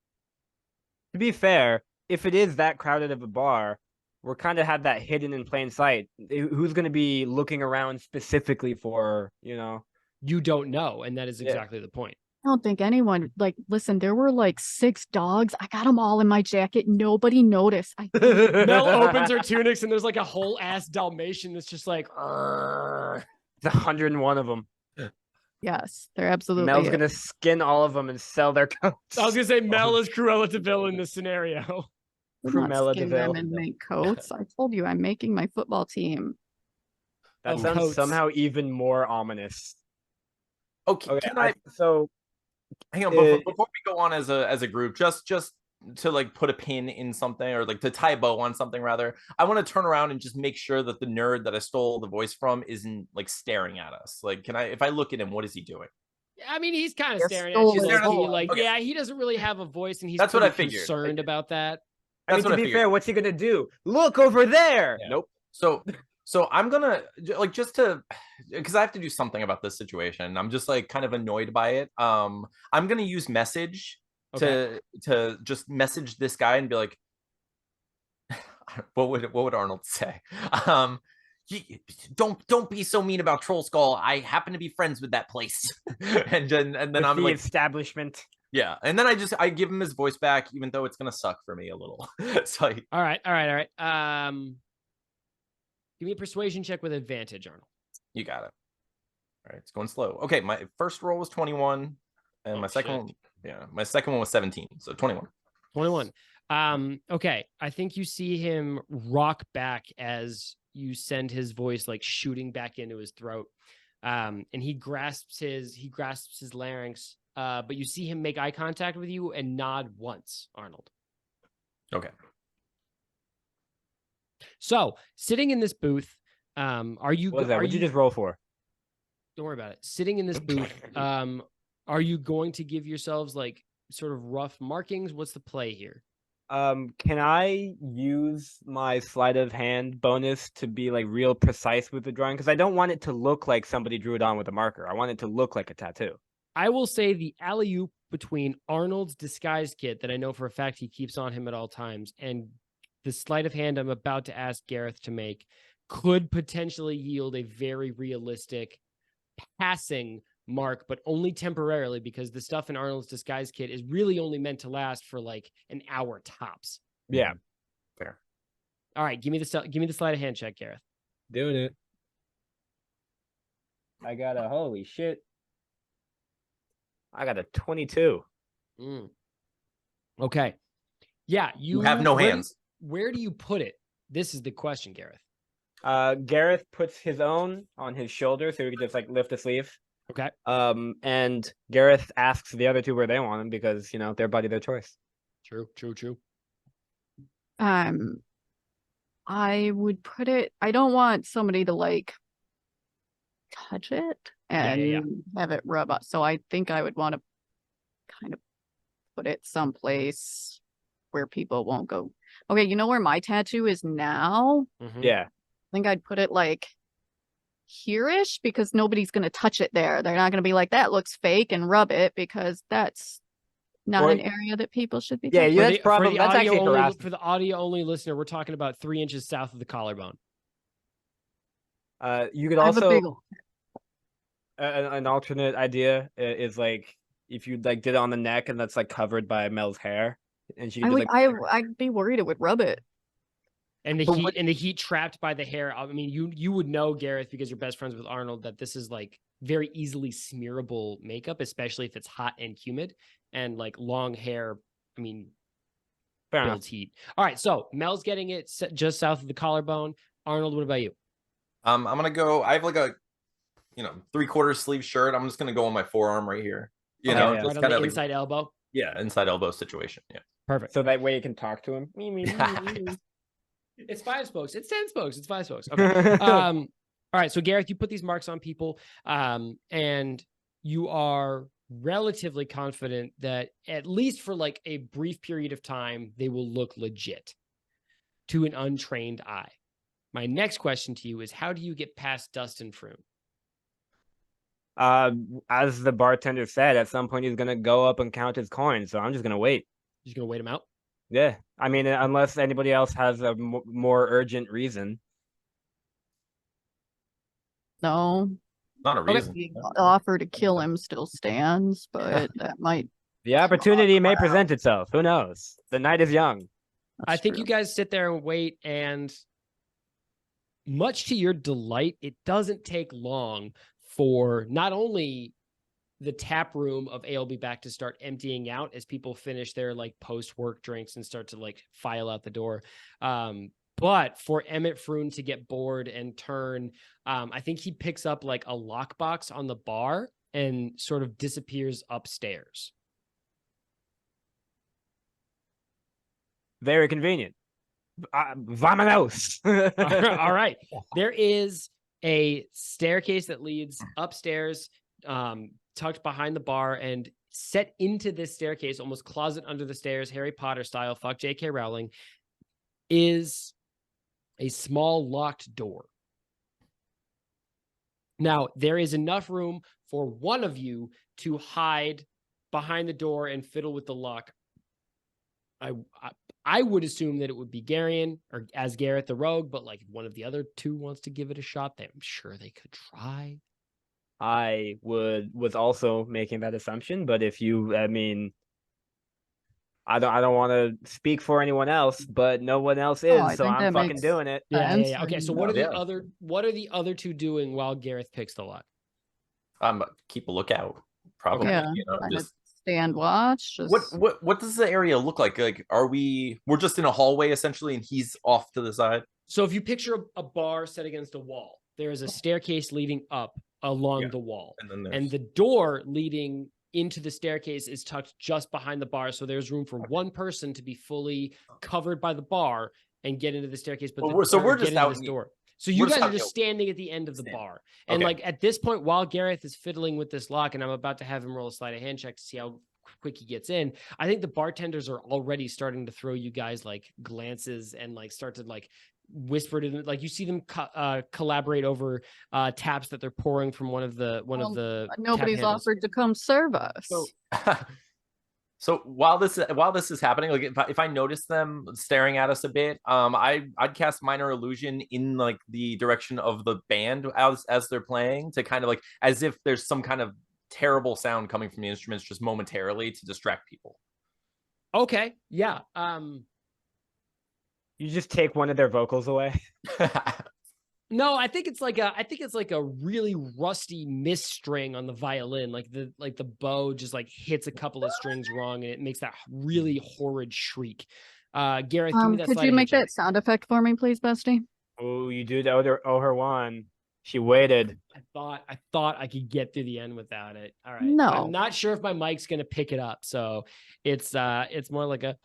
To be fair, if it is that crowded of a bar, we're kind of have that hidden in plain sight. Who's going to be looking around specifically for, You don't know, and that is exactly the point. I don't think anyone, like, listen, there were like 6 dogs. I got them all in my jacket. Nobody noticed. Mel opens her tunics and there's like a whole ass Dalmatian that's just like, It's 101 of them. Yes, they're absolutely. Mel's going to skin all of them and sell their coats. I was going to say Mel is Cruella de Vil in this scenario. Cruella de Vil and make coats. I told you I'm making my football team. That sounds coats. somehow even more ominous. Okay, so hang on before we go on as a group, just to like put a pin in something, or like to tie a bow on something rather, I want to turn around and just make sure that the nerd that I stole the voice from isn't like staring at us. Like, if I look at him, what is he doing? I mean, he's kind of staring at stole you. it. Like, Okay. yeah, he doesn't really have a voice, and he's That's what I pretty figured. concerned about that. I mean, That's what to I be figured. fair, what's he going to do? Look over there. Yeah. Nope. So I'm gonna like, just to, because I have to do something about this situation. I'm just like kind of annoyed by it. I'm gonna use message to just message this guy and be like, what would Arnold say? Don't be so mean about Troll Skull. I happen to be friends with that place. and then I'm the like, establishment. yeah. And then I give him his voice back, even though it's gonna suck for me a little. So All right. Give me a persuasion check with advantage, Arnold. you got it. All right, it's going slow. Okay, my first roll was 21, and my second one was 17, so 21. 21. Okay. I think you see him rock back as you send his voice like shooting back into his throat. And he grasps his larynx. But you see him make eye contact with you and nod once, Arnold. Okay. So sitting in this booth, what'd you just roll for? Don't worry about it. Sitting in this booth, are you going to give yourselves like sort of rough markings? What's the play here? Can I use my sleight of hand bonus to be like real precise with the drawing? Because I don't want it to look like somebody drew it on with a marker. I want it to look like a tattoo. I will say the alley-oop between Arnold's disguise kit that I know for a fact he keeps on him at all times and the sleight of hand I'm about to ask Gareth to make could potentially yield a very realistic passing mark, but only temporarily because the stuff in Arnold's disguise kit is really only meant to last for like an hour tops. Yeah. Fair. All right, give me the sleight of hand check, Gareth. Doing it. I got a holy shit. I got a 22. Okay. Yeah, You have no hands. Where do you put it? This is the question, Gareth. Gareth puts his own on his shoulder so he can just like lift the sleeve. Okay. And Gareth asks the other two where they want him because their body, their choice. True. I would put it. I don't want somebody to like touch it and have it rub up. So I think I would want to kind of put it someplace where people won't go. Okay, you know where my tattoo is now? Yeah. I think I'd put it like here-ish because nobody's going to touch it there. They're not going to be like, that looks fake and rub it because that's not an area that people should be touching. Yeah, that's probably that's actually harassment. For the audio only listener, we're talking about 3 inches south of the collarbone. You could I have a big also an alternate idea is like if you like did it on the neck and that's like covered by Mel's hair, and she could I'd be worried it would rub it. And the heat trapped by the hair. I mean, you would know, Gareth, because you're best friends with Arnold, that this is like very easily smearable makeup, especially if it's hot and humid and like long hair. I mean, builds heat. All right, so Mel's getting it just south of the collarbone. Arnold, what about you? I'm gonna go. I have like a 3/4 sleeve shirt. I'm just gonna go on my forearm right here. Just right on the inside elbow. Yeah, inside elbow situation. Yeah, perfect. So that way you can talk to him. It's 5 spokes. It's 10 spokes. It's 5 spokes. Okay. All right. So Gareth, you put these marks on people, and you are relatively confident that at least for like a brief period of time, they will look legit to an untrained eye. My next question to you is, how do you get past Dustin Froome? As the bartender said, at some point he's gonna go up and count his coins. So I'm just gonna wait. You're gonna wait him out? Yeah, I mean, unless anybody else has a more urgent reason. No. not a reason. The offer to kill him still stands, but that might. The opportunity may present itself. Who knows? The night is young. I think you guys sit there and wait, and much to your delight, it doesn't take long for not only the tap room of ALB back to start emptying out as people finish their like post-work drinks and start to like file out the door. But for Emmett Froome to get bored and turn, I think he picks up like a lockbox on the bar and sort of disappears upstairs. Very convenient. Vamonos. All right. There is a staircase that leads upstairs, tucked behind the bar, and set into this staircase, almost closet under the stairs, Harry Potter style, fuck J.K. Rowling, is a small locked door. Now, there is enough room for one of you to hide behind the door and fiddle with the lock. I would assume that it would be Garion or as Gareth the Rogue, but like if one of the other two wants to give it a shot, I'm sure they could try. I was also making that assumption, but if you, I mean, I don't want to speak for anyone else, but no one else is, so I'm fucking doing it. Yeah. Okay, so what are the other two doing while Gareth picks the lock? Keep a lookout. Probably. Yeah, Just stand watch. what does the area look like? Like, we're just in a hallway essentially, and he's off to the side. So if you picture a bar set against a wall, there is a staircase leading up along the wall, and the door leading into the staircase is tucked just behind the bar, so there's room for one person to be fully covered by the bar and get into the staircase. But we're just out this door. So you guys are just standing at the end of the bar. And like at this point, while Gareth is fiddling with this lock, and I'm about to have him roll a sleight of hand check to see how quick he gets in. I think the bartenders are already starting to throw you guys like glances and like start to like whisper to them, like you see them collaborate over taps that they're pouring from one of the Nobody's tap handles. offered to come serve us. So, so while this is happening, like if I notice them staring at us a bit, I'd cast minor illusion in like the direction of the band as they're playing, to kind of like as if there's some kind of terrible sound coming from the instruments just momentarily to distract people. Okay, yeah. You just take one of their vocals away. No, I think it's like a really rusty miss string on the violin. Like the bow just like hits a couple of strings wrong and it makes that really horrid shriek. Gareth, give me that. Could you make that sound effect for me, please, Bestie? Oh, you did owe her one. She waited. I thought I could get through the end without it. All right. No. I'm not sure if my mic's gonna pick it up. So it's more like a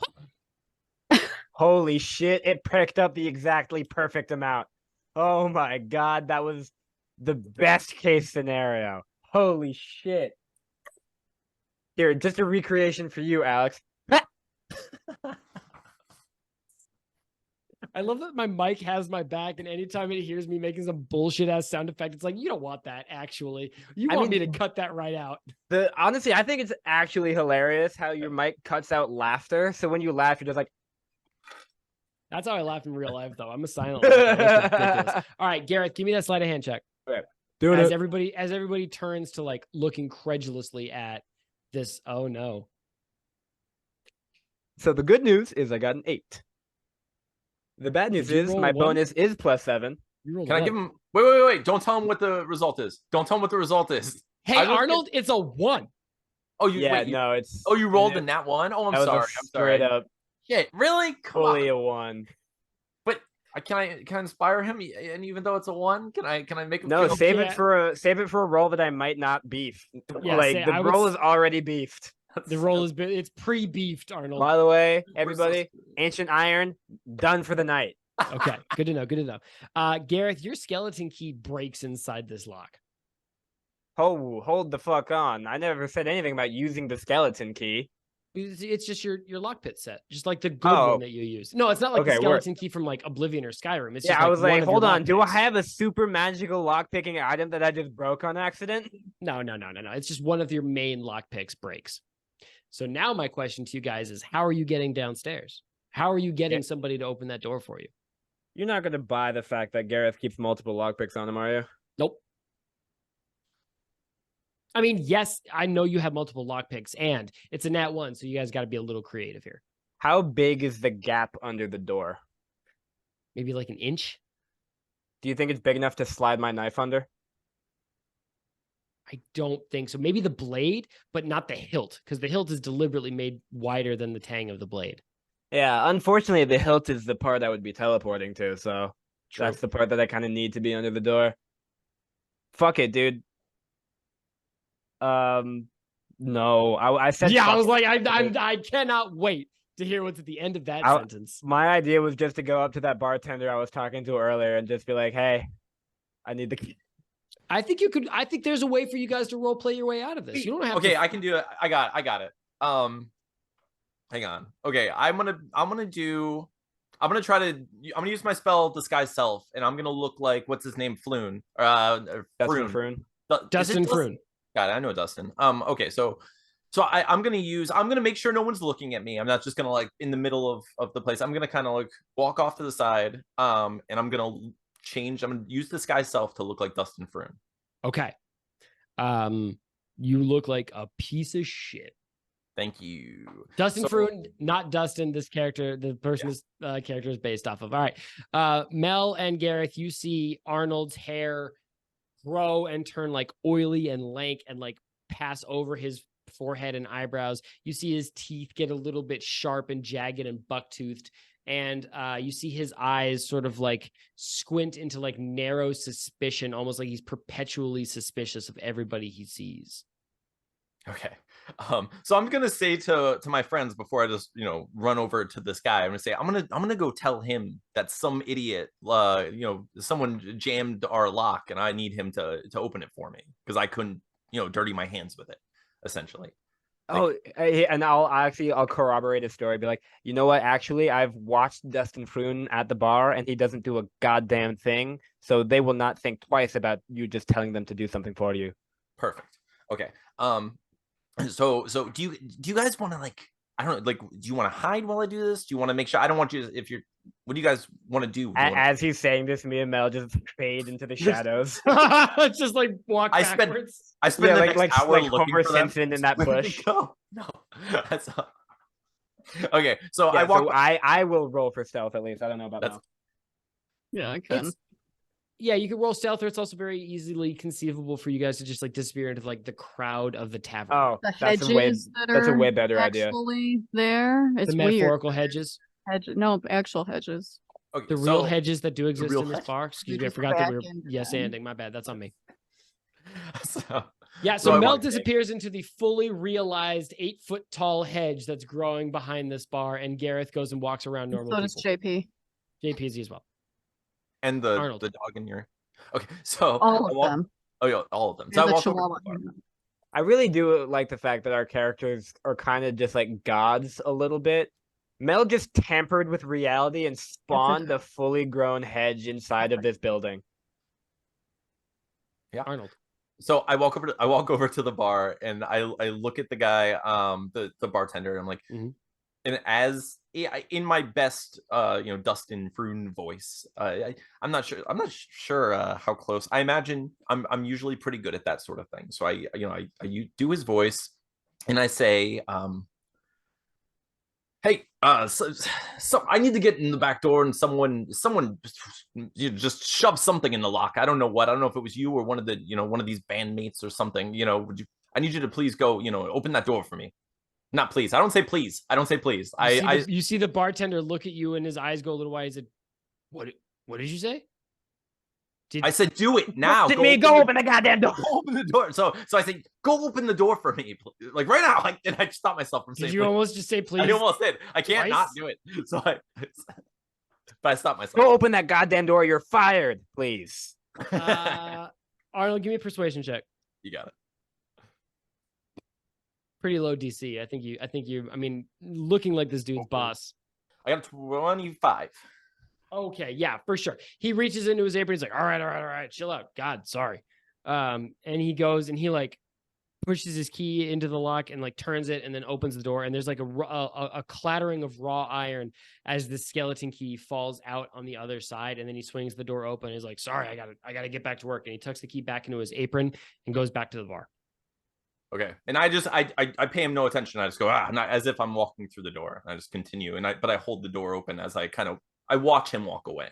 Holy shit, it picked up the exactly perfect amount. Oh my god, that was the best case scenario. Holy shit. Here, just a recreation for you, Alex. I love that my mic has my back, and anytime it hears me making some bullshit ass sound effect, it's like, you don't want that, actually. You want me to cut that right out. Honestly, I think it's actually hilarious how your mic cuts out laughter. So when you laugh, you're just like, That's how I laugh in real life, though. I'm a silent laugher. That's ridiculous. All right, Gareth, give me that sleight of hand check. Okay. As everybody turns to like look incredulously at this. Oh no. So the good news is I got an 8. The bad news Did you is roll my a one? bonus is +7. You rolled Can I one. give him? Wait! Don't tell him what the result is. Don't tell him what the result is. Hey, I looked Arnold, it's a 1. Oh, you Yeah, wait. no, it's. Oh, you rolled the nat 1. Oh, I'm that was sorry. a I'm straight sorry. up, Shit, really? Come fully on. a 1. But can I inspire him? And even though it's a 1, can I make him? No, feel save Yeah. it for a roll that I might not beef. Yeah, Like say- the I would roll s- is already beefed. The roll is it's pre-beefed, Arnold. By the way, We're so everybody, screwed. ancient iron done for the night. Okay, good to know. Good to know. Gareth, your skeleton key breaks inside this lock. Oh, hold the fuck on! I never said anything about using the skeleton key. It's just your lock pit set, just like the good Oh. one that you use. No, it's not like the Okay, word. skeleton key from like Oblivion or Skyrim. It's Yeah, just I was one like, of your hold on, lock do I picks. have a super magical lock picking item that I just broke on accident? No. It's just one of your main lock picks breaks. So now my question to you guys is, how are you getting downstairs? How are you getting somebody to open that door for you? You're not gonna buy the fact that Gareth keeps multiple lockpicks on him, are you? Nope. I mean, yes, I know you have multiple lockpicks, and it's a nat 1, so you guys got to be a little creative here. How big is the gap under the door? Maybe like an inch. Do you think it's big enough to slide my knife under? I don't think so. Maybe the blade, but not the hilt, because the hilt is deliberately made wider than the tang of the blade. Yeah, unfortunately, the hilt is the part I would be teleporting to, so True. that's the part that I kind of need to be under the door. Fuck it, dude. No, I said. Yeah, I fuck was it. like, I cannot wait to hear what's at the end of that sentence. My idea was just to go up to that bartender I was talking to earlier and just be like, "Hey, I need the key." I think you could. I think there's a way for you guys to role play your way out of this. You don't have Okay, to. I can do it. I got it. Hang on. Okay, I'm gonna use my spell Disguise Self, and I'm gonna look like, what's his name, Floon. Dustin Froon. Froon. Dustin Froon. Got it. I know Dustin. Okay, so I'm gonna make sure no one's looking at me. I'm not just gonna like in the middle of the place. I'm gonna kind of like walk off to the side. And I'm gonna use Disguise Self to look like Dustin Froon. Okay. You look like a piece of shit. Thank you. Dustin So- Froon, not Dustin. This character, the person this character is based off of. All right. Mel and Gareth, you see Arnold's hair grow and turn like oily and lank and like pass over his forehead and eyebrows. You see his teeth get a little bit sharp and jagged and buck-toothed. And you see his eyes sort of like squint into like narrow suspicion, almost like he's perpetually suspicious of everybody he sees. Okay. So I'm gonna say to my friends before I just run over to this guy, I'm gonna say I'm gonna go tell him that some idiot someone jammed our lock and I need him to open it for me because I couldn't dirty my hands with it, essentially. Oh, and I'll corroborate his story. Be like, you know what? Actually, I've watched Dustin Froon at the bar, and he doesn't do a goddamn thing. So they will not think twice about you just telling them to do something for you. Perfect. Okay. So do you guys want to like, I don't know, like, do you want to hide while I do this? Do you want to make sure I don't want you, if you're, what do you guys want to do? As he's saying this, me and Mel just fade into the shadows. Just like walk I spent- backwards. I spent the next hour looking Homer for them. Simpson in that Where did bush. they go? No. That's not... Okay, so Yeah, I walk. so I will roll for stealth at least. I don't know about That's- Mel. Yeah, I can. It's, yeah, you can roll stealth, or it's also very easily conceivable for you guys to just like disappear into like the crowd of the tavern. Oh, The that's hedges that that's a are way better idea. actually there. It's The weird. metaphorical hedges, No, actual hedges. Okay, the so, real hedges that do exist real in this hedge- bar. Excuse We me, I just forgot that we were back into yes them. anding. My bad, that's on me. so Yeah, So so I Mel walked in. disappears into the fully realized 8-foot tall hedge that's growing behind this bar, and Gareth goes and walks around normal So does people. JP. JPZ as well. and the Arnold. dog in your. Okay, so All I of walk- them. Oh yeah, all of them. So I And the walk over to chihuahua. the bar. I really do like the fact that our characters are kind of just like gods a little bit. Mel just tampered with reality and spawned a fully grown hedge inside of this building. Arnold. So I walk over to the bar and I look at the guy, the bartender, and I'm like, Mhm. and as in my best Dustin Froon voice, I'm not sure how close. I imagine I'm usually pretty good at that sort of thing. So I do his voice and I say, hey, so I need to get in the back door, and someone just shoved something in the lock. I don't know what. I don't know if it was you or one of the one of these bandmates or something. I need you to please go. Open that door for me. Not please. I don't say please. I don't say please. You see the bartender look at you, and his eyes go a little wide. He said, "What did you say?" I said, do it now. Go open the goddamn door. Go open the door. So I said, go open the door for me, like right now. Like, and I stopped myself from saying. Did you almost just say please? I almost did. I can't not Twice? do it. So but I stopped myself. Go open that goddamn door. You're fired, please. Arnold, give me a persuasion check. You got it. Pretty low DC. I think you. I mean, looking like this dude's boss. I got 25. Okay, yeah, for sure. He reaches into his apron. He's like, all right, chill out. God, sorry. And he goes and he like pushes his key into the lock and like turns it and then opens the door. And there's like a clattering of raw iron as the skeleton key falls out on the other side. And then he swings the door open. He's like, sorry, I gotta get back to work. And he tucks the key back into his apron and goes back to the bar. Okay, and I pay him no attention. I just go not as if I'm walking through the door. I just continue, but I hold the door open as I watch him walk away.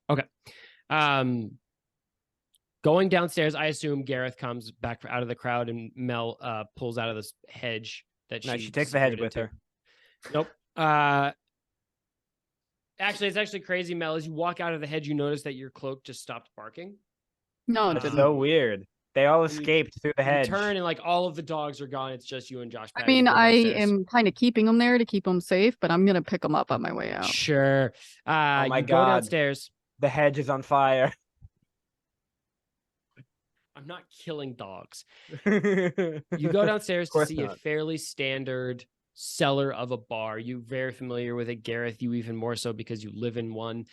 Okay. Going downstairs, I assume Gareth comes back out of the crowd and Mel pulls out of this hedge that No, she takes the hedge with her. Nope. Actually, it's actually crazy, Mel. As you walk out of the hedge, you notice that your cloak just stopped barking. No, it That's didn't. so weird. They all And you- escaped through the hedge. You turn and like all of the dogs are gone. It's just you and Josh. I Paggs mean, go I downstairs. am kind of keeping them there to keep them safe, but I'm gonna pick them up on my way out. Sure. my You go God. downstairs. The hedge is on fire. I'm not killing dogs. You You go downstairs to course see a not. fairly standard cellar of a bar. You're very familiar with it, Gareth. You even more so because you live in one.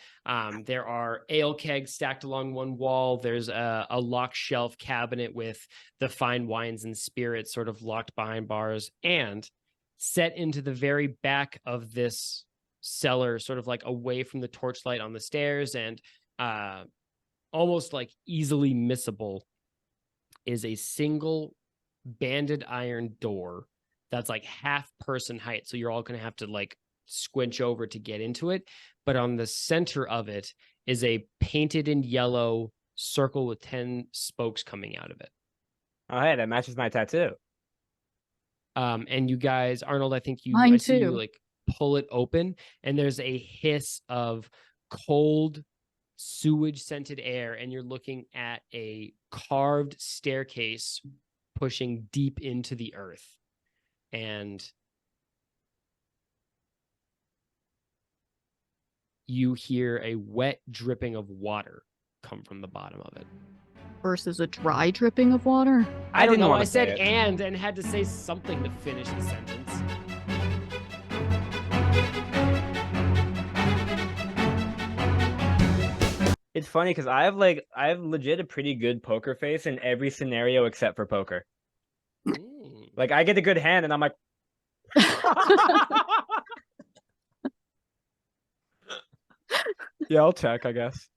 There are ale kegs stacked along one wall. There's a locked shelf cabinet with the fine wines and spirits sort of locked behind bars. And set into the very back of this cellar, sort of like away from the torchlight on the stairs and almost like easily missable, is a single banded iron door that's like half person height. So you're all going to have to like squinch over to get into it. But on the center of it is a painted in yellow circle with 10 spokes coming out of it. Oh, hey, that matches my tattoo. And you guys, Arnold, I think Mine I see you too. like pull it open and there's a hiss of cold sewage scented air. And you're looking at a carved staircase pushing deep into the earth. And you hear a wet dripping of water come from the bottom of it. versus a dry dripping of water? I don't didn't know. wanna I say said it. and had to say something to finish the sentence. It's funny because I have legit a pretty good poker face in every scenario except for poker. Mm. Like I get a good hand and I'm like, yeah, I'll check, I guess.